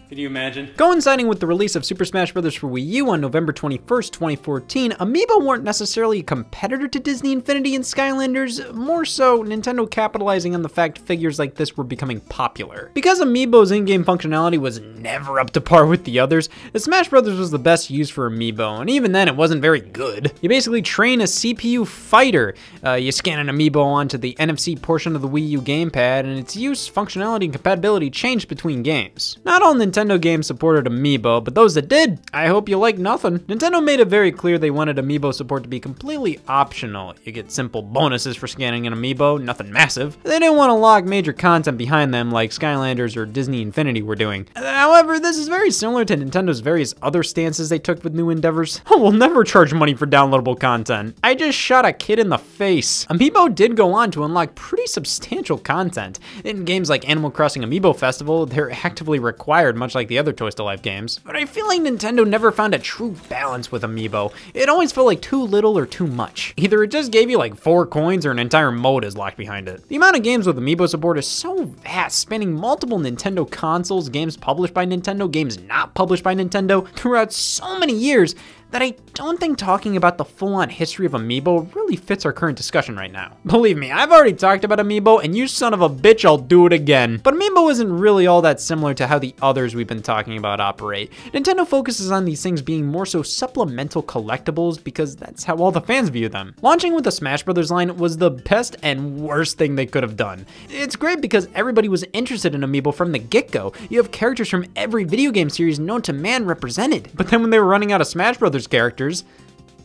Can you imagine? Coinciding with the release of Super Smash Bros. For Wii U on November 21st, 2014, Amiibo weren't necessarily a competitor to Disney Infinity and Skylanders, more so Nintendo capitalizing on the fact figures like this were becoming popular. Because Amiibo's in-game functionality was never up to par with the others, the Smash Bros. Was the best use for Amiibo, and even then it wasn't very good. You basically train a CPU fighter, you scan an Amiibo onto the NFC portion of the Wii U gamepad, and its use, functionality, and compatibility changed between games. Not all Nintendo games supported Amiibo, but those that did, I hope you like nothing. Nintendo made it very clear they wanted Amiibo support to be completely optional. You get simple bonuses for scanning an Amiibo, nothing massive. They didn't want to lock major content behind them like Skylanders or Disney Infinity were doing. However, this is very similar to Nintendo's various other stances they took with new endeavors. We'll never charge money for downloadable content. I just shot a kid in the face. Amiibo did go on to unlock pretty substantial content. In games like Animal Crossing Amiibo Festival, they're actively required, much like the other Toys to Life games. But I feel like Nintendo never found a true balance with Amiibo. It always felt like too little or too much. Either it just gave you like 4 coins or an entire mode is locked behind it. The amount of games with Amiibo support is so vast, spanning multiple Nintendo consoles, games published by Nintendo, games not published by Nintendo, throughout so many years, that I don't think talking about the full-on history of Amiibo really fits our current discussion right now. Believe me, I've already talked about Amiibo, and you son of a bitch, I'll do it again. But Amiibo isn't really all that similar to how the others we've been talking about operate. Nintendo focuses on these things being more so supplemental collectibles because that's how all the fans view them. Launching with the Smash Bros. Line was the best and worst thing they could have done. It's great because everybody was interested in Amiibo from the get-go. You have characters from every video game series known to man represented. But then when they were running out of Smash Bros. Characters,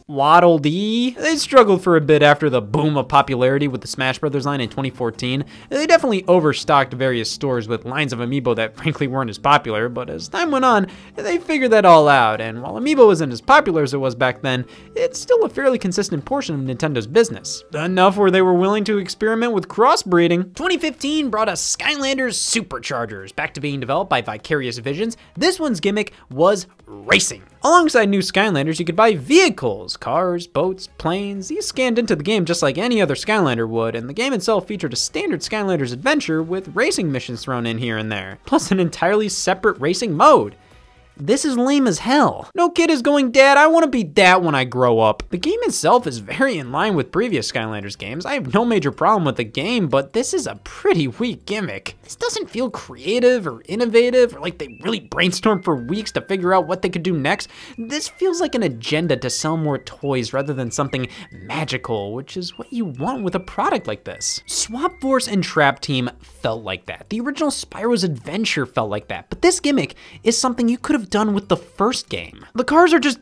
Waddle Dee, they struggled for a bit after the boom of popularity with the Smash Bros. Line in 2014. They definitely overstocked various stores with lines of Amiibo that frankly weren't as popular, but as time went on, they figured that all out, and while Amiibo wasn't as popular as it was back then, it's still a fairly consistent portion of Nintendo's business. Enough where they were willing to experiment with crossbreeding. 2015 brought us Skylanders Superchargers, back to being developed by Vicarious Visions. This one's gimmick was racing. Alongside new Skylanders, you could buy vehicles, cars, boats, planes. These scanned into the game just like any other Skylander would, and the game itself featured a standard Skylanders adventure with racing missions thrown in here and there, plus an entirely separate racing mode. This is lame as hell. No kid is going, Dad, I want to be that when I grow up. The game itself is very in line with previous Skylanders games. I have no major problem with the game, but this is a pretty weak gimmick. This doesn't feel creative or innovative, or like they really brainstormed for weeks to figure out what they could do next. This feels like an agenda to sell more toys rather than something magical, which is what you want with a product like this. Swap Force and Trap Team felt like that. The original Spyro's Adventure felt like that, but this gimmick is something you could have done with the first game. The cars are just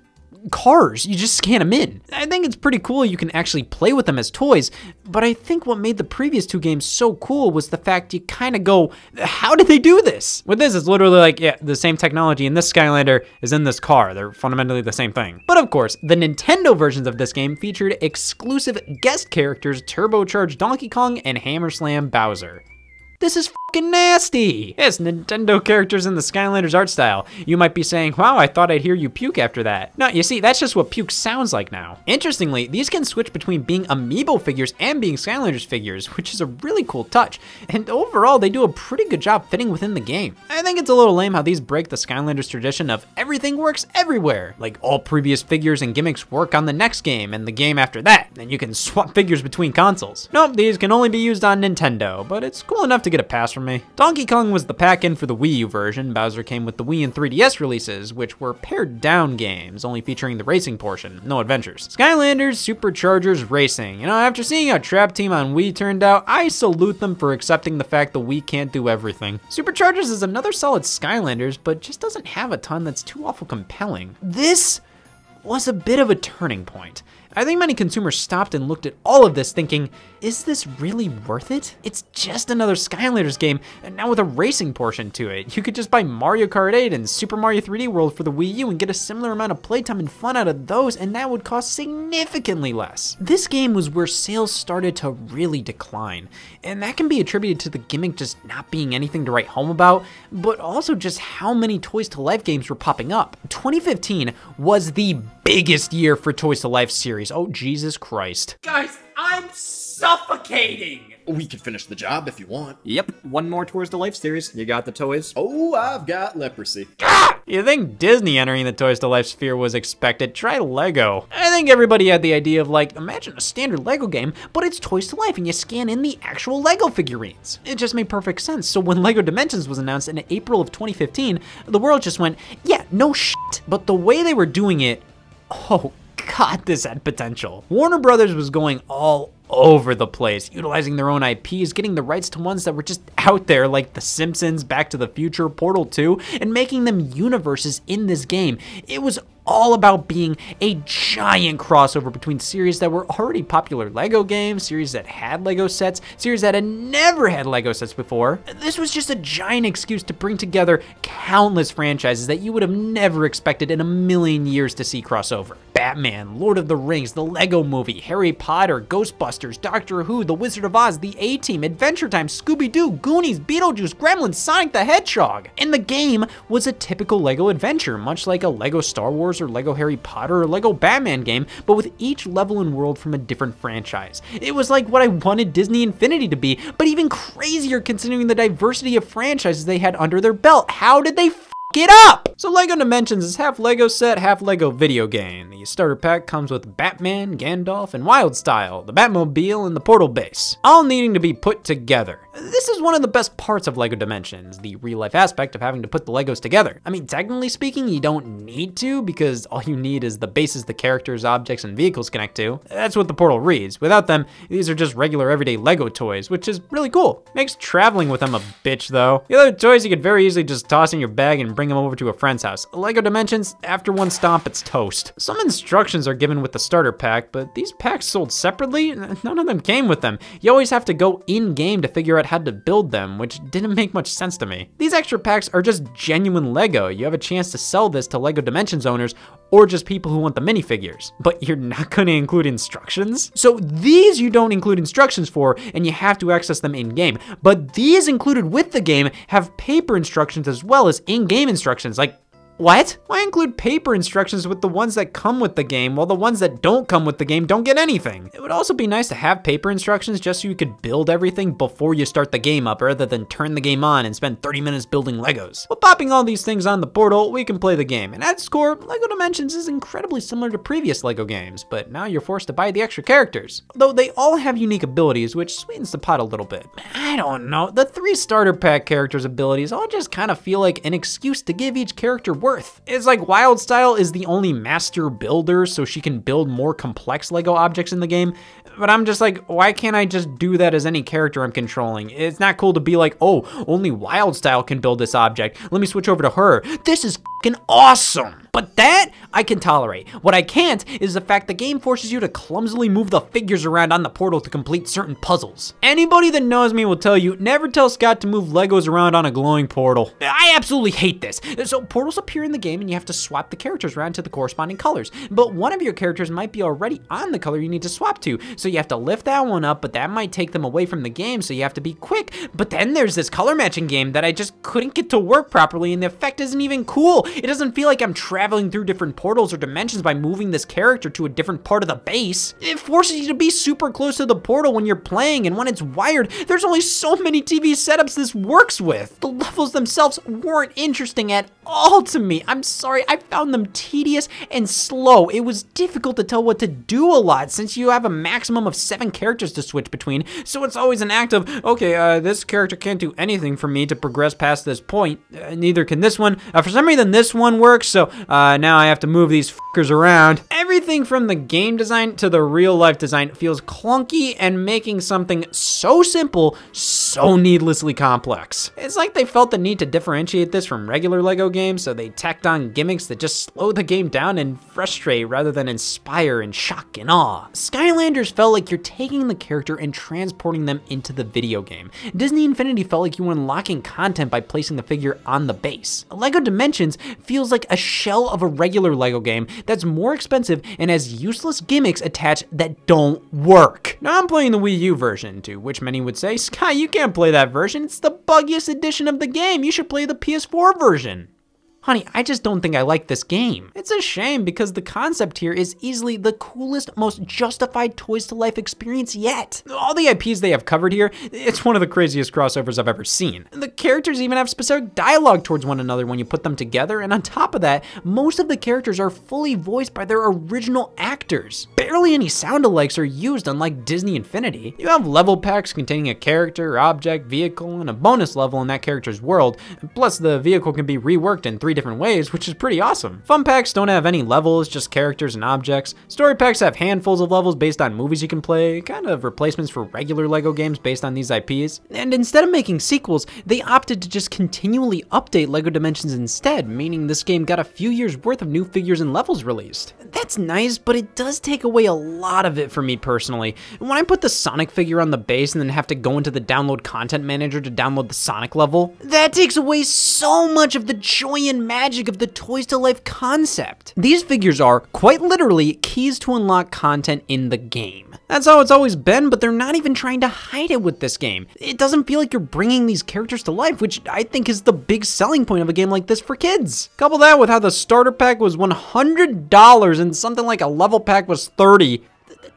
cars, you just scan them in. I think it's pretty cool you can actually play with them as toys, but I think what made the previous two games so cool was the fact you kind of go, how did they do this? With this, it's literally like, yeah, the same technology in this Skylander is in this car. They're fundamentally the same thing. But of course, the Nintendo versions of this game featured exclusive guest characters Turbocharged Donkey Kong and Hammer Slam Bowser. This is fucking nasty. Yes, Nintendo characters in the Skylanders art style. You might be saying, wow, I thought I'd hear you puke after that. No, you see, that's just what puke sounds like now. Interestingly, these can switch between being Amiibo figures and being Skylanders figures, which is a really cool touch. And overall, they do a pretty good job fitting within the game. I think it's a little lame how these break the Skylanders tradition of everything works everywhere. Like all previous figures and gimmicks work on the next game and the game after that. And you can swap figures between consoles. Nope, these can only be used on Nintendo, but it's cool enough to get a pass from me. Donkey Kong was the pack-in for the Wii U version. Bowser came with the Wii and 3DS releases, which were pared-down games, only featuring the racing portion, no adventures. Skylanders Superchargers Racing. You know, after seeing how Trap Team on Wii turned out, I salute them for accepting the fact the Wii can't do everything. Superchargers is another solid Skylanders, but just doesn't have a ton that's too awful compelling. This was a bit of a turning point. I think many consumers stopped and looked at all of this thinking, is this really worth it? It's just another Skylanders game, and now with a racing portion to it. You could just buy Mario Kart 8 and Super Mario 3D World for the Wii U and get a similar amount of playtime and fun out of those, and that would cost significantly less. This game was where sales started to really decline, and that can be attributed to the gimmick just not being anything to write home about, but also just how many Toys to Life games were popping up. 2015 was the biggest year for Toys to Life series. Oh, Jesus Christ. Guys, I'm suffocating! We can finish the job if you want. Yep, one more Toys to Life series. You got the toys? Oh, I've got leprosy. You think Disney entering the Toys to Life sphere was expected? Try Lego. I think everybody had the idea of like, imagine a standard Lego game, but it's Toys to Life and you scan in the actual Lego figurines. It just made perfect sense. So when Lego Dimensions was announced in April of 2015, the world just went, yeah, no shit. But the way they were doing it, oh God, this had potential. Warner Brothers was going all over the place, utilizing their own IPs, getting the rights to ones that were just out there like The Simpsons, Back to the Future, Portal 2, and making them universes in this game. It was all about being a giant crossover between series that were already popular Lego games, series that had Lego sets, series that had never had Lego sets before. This was just a giant excuse to bring together countless franchises that you would have never expected in a million years to see crossover. Batman, Lord of the Rings, the Lego Movie, Harry Potter, Ghostbusters, Doctor Who, The Wizard of Oz, The A-Team, Adventure Time, Scooby-Doo, Goonies, Beetlejuice, Gremlins, Sonic the Hedgehog. And the game was a typical Lego adventure, much like a Lego Star Wars or Lego Harry Potter or Lego Batman game, but with each level and world from a different franchise. It was like what I wanted Disney Infinity to be, but even crazier considering the diversity of franchises they had under their belt. How did they get up? So Lego Dimensions is half Lego set, half Lego video game. The starter pack comes with Batman, Gandalf, and Wildstyle, the Batmobile, and the Portal base, all needing to be put together. This is one of the best parts of Lego Dimensions, the real-life aspect of having to put the Legos together. I mean, technically speaking, you don't need to, because all you need is the bases the characters, objects, and vehicles connect to. That's what the Portal reads. Without them, these are just regular everyday Lego toys, which is really cool. Makes traveling with them a bitch, though. The other toys you could very easily just toss in your bag and bring them over to a friend's house. Lego Dimensions, after one stomp, it's toast. Some instructions are given with the starter pack, but these packs sold separately, none of them came with them. You always have to go in-game to figure out how to build them, which didn't make much sense to me. These extra packs are just genuine Lego. You have a chance to sell this to Lego Dimensions owners or just people who want the minifigures, but you're not gonna include instructions? So these you don't include instructions for, and you have to access them in-game, but these included with the game have paper instructions as well as in-game instructions. Like, What? Why include paper instructions with the ones that come with the game, while the ones that don't come with the game don't get anything? It would also be nice to have paper instructions just so you could build everything before you start the game up, rather than turn the game on and spend 30 minutes building Legos. With popping all these things on the portal, we can play the game. And at its core, LEGO Dimensions is incredibly similar to previous LEGO games, but now you're forced to buy the extra characters. Though they all have unique abilities, which sweetens the pot a little bit. I don't know, the 3 starter pack characters' abilities all just kind of feel like an excuse to give each character worth. It's like Wildstyle is the only master builder, so she can build more complex LEGO objects in the game, but I'm just like, why can't I just do that as any character I'm controlling? It's not cool to be like, oh, only Wildstyle can build this object. Let me switch over to her. This is fucking awesome. But that I can tolerate. What I can't is the fact the game forces you to clumsily move the figures around on the portal to complete certain puzzles. Anybody that knows me will tell you, never tell Scott to move Legos around on a glowing portal. I absolutely hate this. So portals appear in the game and you have to swap the characters around to the corresponding colors. But one of your characters might be already on the color you need to swap to. So you have to lift that one up, but that might take them away from the game, so you have to be quick. But then there's this color matching game that I just couldn't get to work properly, and the effect isn't even cool. It doesn't feel like I'm traveling through different portals or dimensions by moving this character to a different part of the base. It forces you to be super close to the portal when you're playing, and when it's wired, there's only so many TV setups this works with. The levels themselves weren't interesting at all to me. I'm sorry, I found them tedious and slow. It was difficult to tell what to do a lot since you have a maximum of 7 characters to switch between, so it's always an act of, okay, this character can't do anything for me to progress past this point. Neither can this one. For some reason, this one works, so now I have to move these fuckers around. Everything from the game design to the real life design feels clunky and making something so simple so needlessly complex. It's like they felt the need to differentiate this from regular LEGO games, so they tacked on gimmicks that just slow the game down and frustrate rather than inspire and shock and awe. Skylanders felt like you're taking the character and transporting them into the video game. Disney Infinity felt like you were unlocking content by placing the figure on the base. LEGO Dimensions feels like a shell of a regular LEGO game that's more expensive and has useless gimmicks attached that don't work. Now I'm playing the Wii U version, to which many would say, Sky, you can't play that version. It's the buggiest edition of the game. You should play the PS4 version. Honey, I just don't think I like this game. It's a shame because the concept here is easily the coolest, most justified Toys to Life experience yet. All the IPs they have covered here, it's one of the craziest crossovers I've ever seen. The characters even have specific dialogue towards one another when you put them together, and on top of that, most of the characters are fully voiced by their original actors. Barely any sound-alikes are used, unlike Disney Infinity. You have level packs containing a character, object, vehicle, and a bonus level in that character's world, plus the vehicle can be reworked in 3 different ways, which is pretty awesome. Fun packs don't have any levels, just characters and objects. Story packs have handfuls of levels based on movies you can play, kind of replacements for regular LEGO games based on these IPs. And instead of making sequels, they opted to just continually update LEGO Dimensions instead, meaning this game got a few years worth of new figures and levels released. That's nice, but it does take away a lot of it for me personally. When I put the Sonic figure on the base and then have to go into the download content manager to download the Sonic level, that takes away so much of the joy and magic of the Toys to Life concept. These figures are, quite literally, keys to unlock content in the game. That's how it's always been, but they're not even trying to hide it with this game. It doesn't feel like you're bringing these characters to life, which I think is the big selling point of a game like this for kids. Couple that with how the starter pack was $100 and something like a level pack was $30.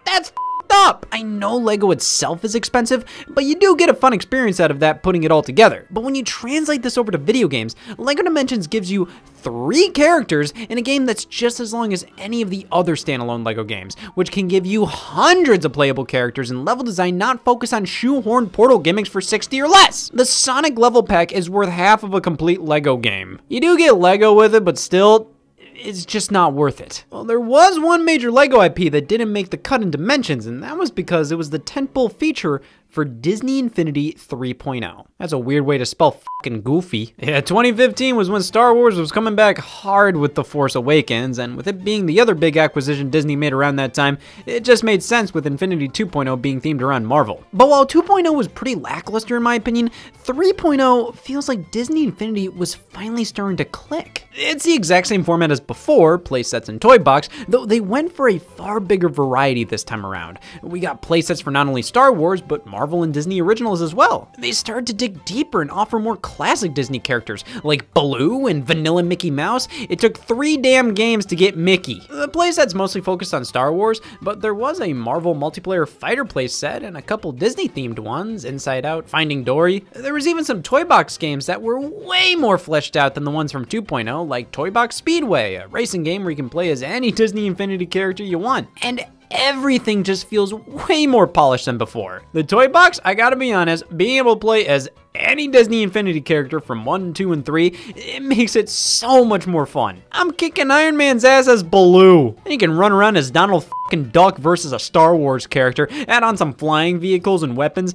That's up. I know LEGO itself is expensive, but you do get a fun experience out of that putting it all together. But when you translate this over to video games, LEGO Dimensions gives you 3 characters in a game that's just as long as any of the other standalone LEGO games, which can give you hundreds of playable characters and level design not focused on shoehorned portal gimmicks for 60 or less. The Sonic level pack is worth half of a complete LEGO game. You do get LEGO with it, but still, it's just not worth it. Well, there was one major LEGO IP that didn't make the cut in Dimensions, and that was because it was the tentpole feature for Disney Infinity 3.0. That's a weird way to spell fucking goofy. Yeah, 2015 was when Star Wars was coming back hard with The Force Awakens, and with it being the other big acquisition Disney made around that time, it just made sense with Infinity 2.0 being themed around Marvel. But while 2.0 was pretty lackluster in my opinion, 3.0 feels like Disney Infinity was finally starting to click. It's the exact same format as before, playsets and toy box, though they went for a far bigger variety this time around. We got playsets for not only Star Wars, but Marvel Marvel and Disney originals as well. They started to dig deeper and offer more classic Disney characters like Baloo and Vanilla Mickey Mouse. It took 3 damn games to get Mickey. The playset's mostly focused on Star Wars, but there was a Marvel multiplayer fighter playset and a couple Disney themed ones, Inside Out, Finding Dory. There was even some Toybox games that were way more fleshed out than the ones from 2.0, like Toybox Speedway, a racing game where you can play as any Disney Infinity character you want. And everything just feels way more polished than before. The Toybox, I gotta be honest, being able to play as any Disney Infinity character from 1, 2, and 3, it makes it so much more fun. I'm kicking Iron Man's ass as Baloo. And you can run around as Donald fucking Duck versus a Star Wars character, add on some flying vehicles and weapons.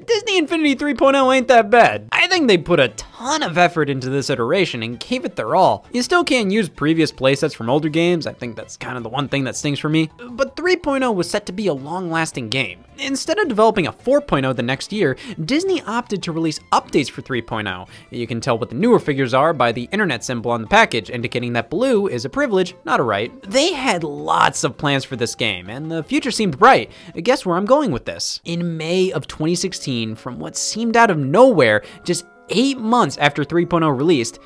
Disney Infinity 3.0 ain't that bad. I think they put a ton of effort into this iteration and gave it their all. You still can't use previous playsets from older games. I think that's kind of the one thing that stings for me. But 3.0 was set to be a long-lasting game. Instead of developing a 4.0 the next year, Disney opted to release updates for 3.0. You can tell what the newer figures are by the internet symbol on the package, indicating that Baloo is a privilege, not a right. They had lots of plans for this game, and the future seemed bright. Guess where I'm going with this? In May of 2016, from what seemed out of nowhere, just 8 months after 3.0 released,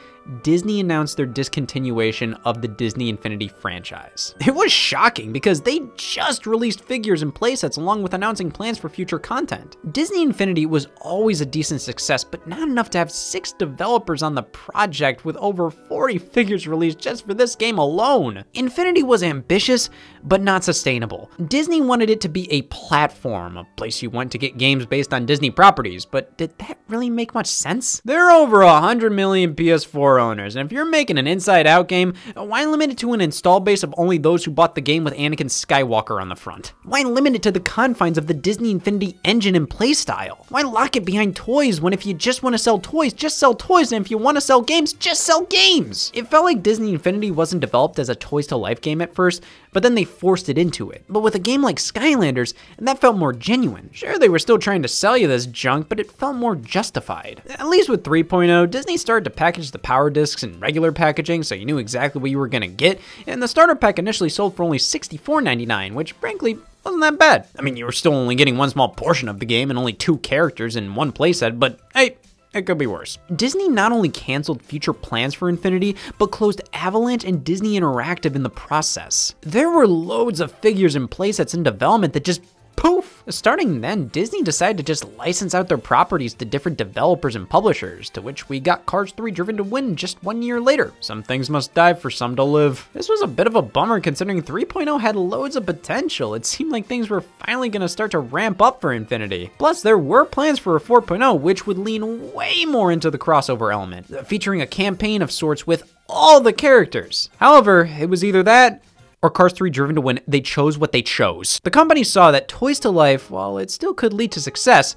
Disney announced their discontinuation of the Disney Infinity franchise. It was shocking because they just released figures and playsets along with announcing plans for future content. Disney Infinity was always a decent success, but not enough to have 6 developers on the project with over 40 figures released just for this game alone. Infinity was ambitious, but not sustainable. Disney wanted it to be a platform, a place you went to get games based on Disney properties, but did that really make much sense? There are over 100 million PS4 owners, and if you're making an Inside Out game, why limit it to an install base of only those who bought the game with Anakin Skywalker on the front? Why limit it to the confines of the Disney Infinity engine and playstyle? Why lock it behind toys when if you just want to sell toys, just sell toys, and if you want to sell games, just sell games? It felt like Disney Infinity wasn't developed as a Toys to Life game at first, but then they forced it into it. But with a game like Skylanders, that felt more genuine. Sure, they were still trying to sell you this junk, but it felt more justified. At least with 3.0, Disney started to package the power discs in regular packaging so you knew exactly what you were gonna get, and the starter pack initially sold for only $64.99, which frankly wasn't that bad. I mean, you were still only getting one small portion of the game and only 2 characters in one playset, but hey, it could be worse. Disney not only canceled future plans for Infinity, but closed Avalanche and Disney Interactive in the process. There were loads of figures and playsets in development that just poof! Starting then, Disney decided to just license out their properties to different developers and publishers, to which we got Cars 3 Driven to Win just 1 year later. Some things must die for some to live. This was a bit of a bummer considering 3.0 had loads of potential. It seemed like things were finally gonna start to ramp up for Infinity. Plus, there were plans for a 4.0 which would lean way more into the crossover element, featuring a campaign of sorts with all the characters. However, it was either that or Cars 3 Driven to Win. They chose what they chose. The company saw that Toys to Life, while it still could lead to success,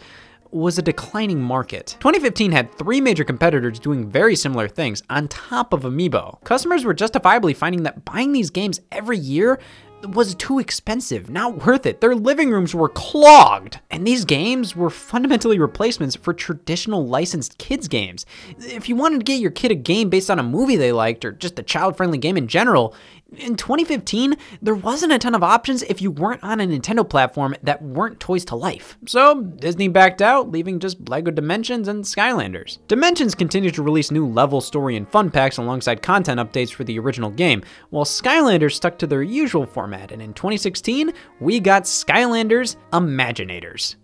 was a declining market. 2015 had 3 major competitors doing very similar things on top of Amiibo. Customers were justifiably finding that buying these games every year was too expensive, not worth it. Their living rooms were clogged. And these games were fundamentally replacements for traditional licensed kids games. If you wanted to get your kid a game based on a movie they liked or just a child-friendly game in general, in 2015, there wasn't a ton of options if you weren't on a Nintendo platform that weren't Toys to Life. So Disney backed out, leaving just LEGO Dimensions and Skylanders. Dimensions continued to release new level, story, and fun packs alongside content updates for the original game, while Skylanders stuck to their usual format, and in 2016, we got Skylanders Imaginators.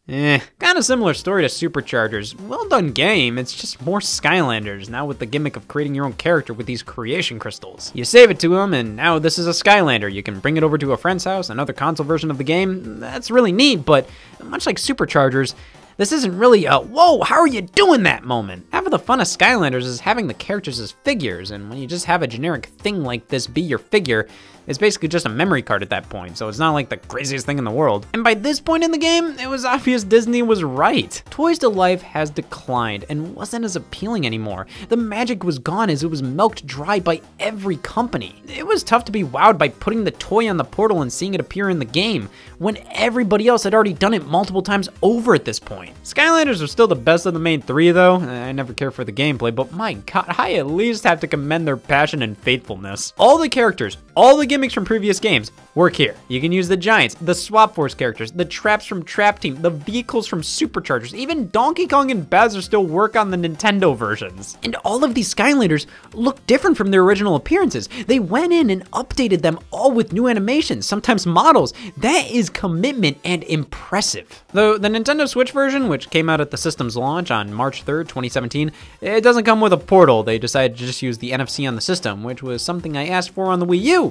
Kind of similar story to Superchargers. Well done game, it's just more Skylanders, now with the gimmick of creating your own character with these creation crystals. You save it to them, and now this is a Skylander. You can bring it over to a friend's house, another console version of the game. That's really neat, but much like Superchargers, this isn't really a, whoa, how are you doing that moment? Half of the fun of Skylanders is having the characters as figures, and when you just have a generic thing like this be your figure, it's basically just a memory card at that point, so it's not like the craziest thing in the world. And by this point in the game, it was obvious Disney was right. Toys to Life has declined and wasn't as appealing anymore. The magic was gone as it was milked dry by every company. It was tough to be wowed by putting the toy on the portal and seeing it appear in the game, when everybody else had already done it multiple times over at this point. Skylanders are still the best of the main 3 though. I never care for the gameplay, but my god, I at least have to commend their passion and faithfulness. All the characters, All the gimmicks from previous games work here. You can use the Giants, the Swap Force characters, the traps from Trap Team, the vehicles from Superchargers, even Donkey Kong and Bowser still work on the Nintendo versions. And all of these Skylanders look different from their original appearances. They went in and updated them all with new animations, sometimes models. That is commitment and impressive. Though the Nintendo Switch version, which came out at the system's launch on March 3rd, 2017, it doesn't come with a portal. They decided to just use the NFC on the system, which was something I asked for on the Wii U.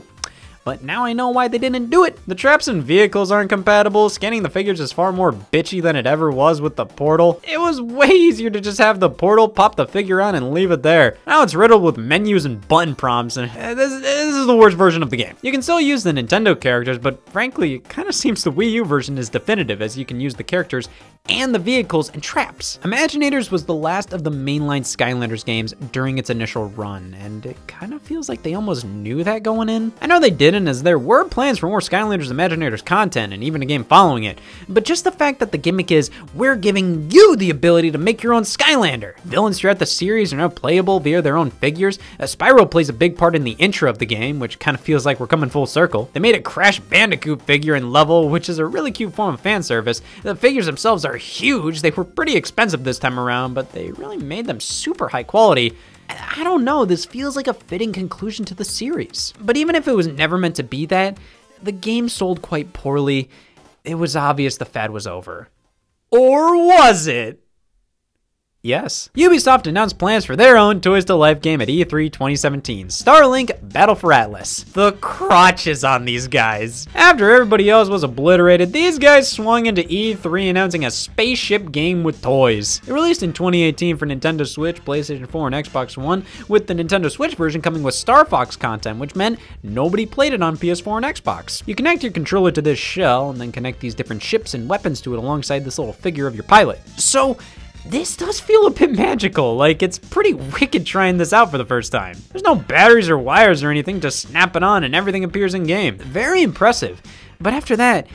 But now I know why they didn't do it. The traps and vehicles aren't compatible. Scanning the figures is far more bitchy than it ever was with the portal. It was way easier to just have the portal, pop the figure on, and leave it there. Now it's riddled with menus and button prompts, and this is the worst version of the game. You can still use the Nintendo characters, but frankly, it kind of seems the Wii U version is definitive, as you can use the characters and the vehicles and traps. Imaginators was the last of the mainline Skylanders games during its initial run, and it kind of feels like they almost knew that going in. I know they didn't, as there were plans for more Skylanders Imaginators content and even a game following it, but just the fact that the gimmick is, we're giving you the ability to make your own Skylander. Villains throughout the series are now playable via their own figures. Spyro plays a big part in the intro of the game, which kind of feels like we're coming full circle. They made a Crash Bandicoot figure and level, which is a really cute form of fan service. The figures themselves are huge. They were pretty expensive this time around, but they really made them super high quality. I don't know, this feels like a fitting conclusion to the series. But even if it was never meant to be that, the game sold quite poorly. It was obvious the fad was over. Or was it? Yes. Ubisoft announced plans for their own Toys to Life game at E3 2017, Starlink Battle for Atlas. The crotches on these guys. After everybody else was obliterated, these guys swung into E3 announcing a spaceship game with toys. It released in 2018 for Nintendo Switch, PlayStation 4, and Xbox One, with the Nintendo Switch version coming with Star Fox content, which meant nobody played it on PS4 and Xbox. You connect your controller to this shell, and then connect these different ships and weapons to it alongside this little figure of your pilot. So, this does feel a bit magical, like it's pretty wicked trying this out for the first time. There's no batteries or wires or anything, just snap it on and everything appears in game. Very impressive. But after that,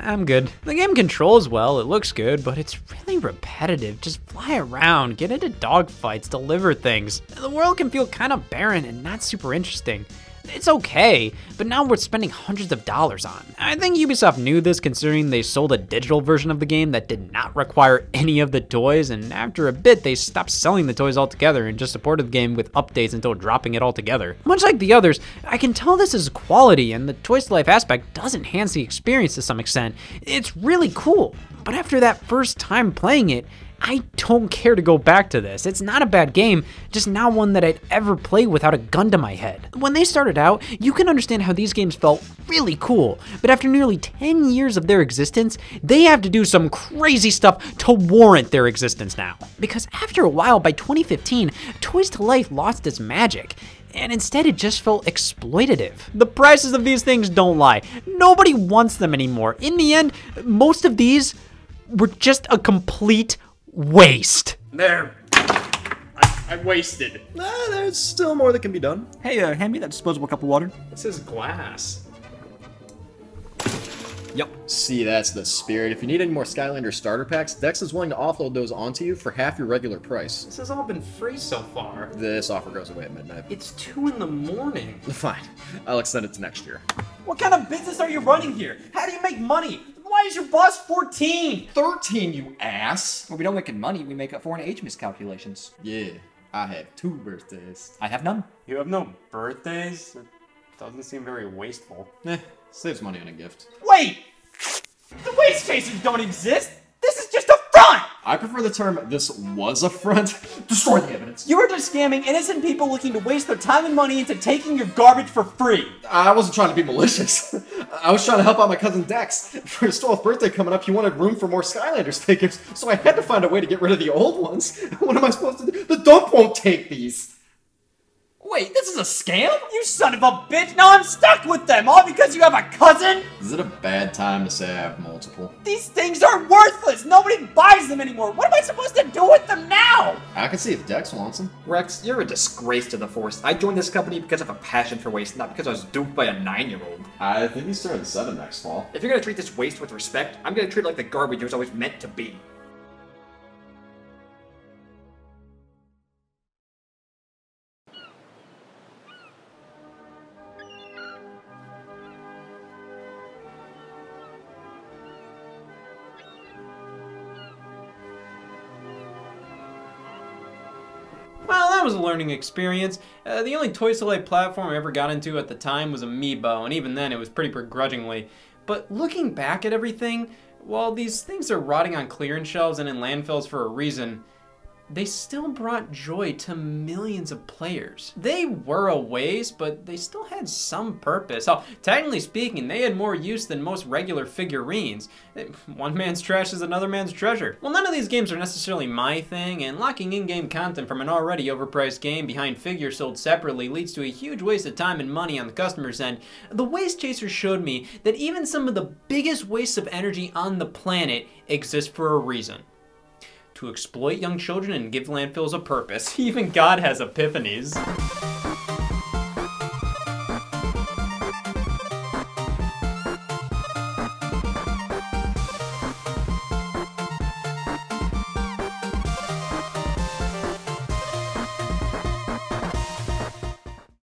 I'm good. The game controls well, it looks good, but it's really repetitive. Just fly around, get into dogfights, deliver things. The world can feel kind of barren and not super interesting. It's okay, but not worth spending hundreds of dollars on. I think Ubisoft knew this, considering they sold a digital version of the game that did not require any of the toys, and after a bit they stopped selling the toys altogether and just supported the game with updates until dropping it altogether. Much like the others, I can tell this is quality, and the Toys to Life aspect does enhance the experience to some extent. It's really cool, but after that first time playing it, I don't care to go back to this. It's not a bad game, just not one that I'd ever play without a gun to my head. When they started out, you can understand how these games felt really cool, but after nearly 10 years of their existence, they have to do some crazy stuff to warrant their existence now. Because after a while, by 2015, Toys to Life lost its magic, and instead it just felt exploitative. The prices of these things don't lie. Nobody wants them anymore. In the end, most of these were just a complete waste. There. I wasted. There's still more that can be done. Hey, hand me that disposable cup of water. This is glass. Yep. See, that's the spirit. If you need any more Skylanders starter packs, Dex is willing to offload those onto you for half your regular price. This has all been free so far. This offer goes away at midnight. It's 2 in the morning. Fine. I'll extend it to next year. What kind of business are you running here? How do you make money? Why is your boss 14? 13, you ass! When we don't make any money, we make up for in age miscalculations. Yeah, I have 2 birthdays. I have none. You have no birthdays? It doesn't seem very wasteful. Saves money on a gift. Wait! The waste chasers don't exist! This is just a front! I prefer the term, this was a front. Destroy the evidence. You are just scamming innocent people looking to waste their time and money into taking your garbage for free. I wasn't trying to be malicious. I was trying to help out my cousin Dex. For his 12th birthday coming up, he wanted room for more Skylanders figures, so I had to find a way to get rid of the old ones. What am I supposed to do? The dump won't take these. Wait, this is a scam? You son of a bitch! Now I'm stuck with them, all because you have a cousin? Is it a bad time to say I have multiple? These things are worthless! Nobody buys them anymore! What am I supposed to do with them now? I can see if Dex wants them. Rex, you're a disgrace to the Force. I joined this company because of a passion for waste, not because I was duped by a 9-year-old. I think he's turning 7 next fall. If you're gonna treat this waste with respect, I'm gonna treat it like the garbage it was always meant to be. that was a learning experience. The only Toy Select platform I ever got into at the time was Amiibo, and even then it was pretty begrudgingly. But looking back at everything, while these things are rotting on clearance shelves and in landfills for a reason, they still brought joy to millions of players. They were a waste, but they still had some purpose. Oh, technically speaking, they had more use than most regular figurines. One man's trash is another man's treasure. Well, none of these games are necessarily my thing, and locking in-game content from an already overpriced game behind figures sold separately leads to a huge waste of time and money on the customer's end. The Waste Chasers showed me that even some of the biggest wastes of energy on the planet exist for a reason. To exploit young children and give landfills a purpose. Even God has epiphanies.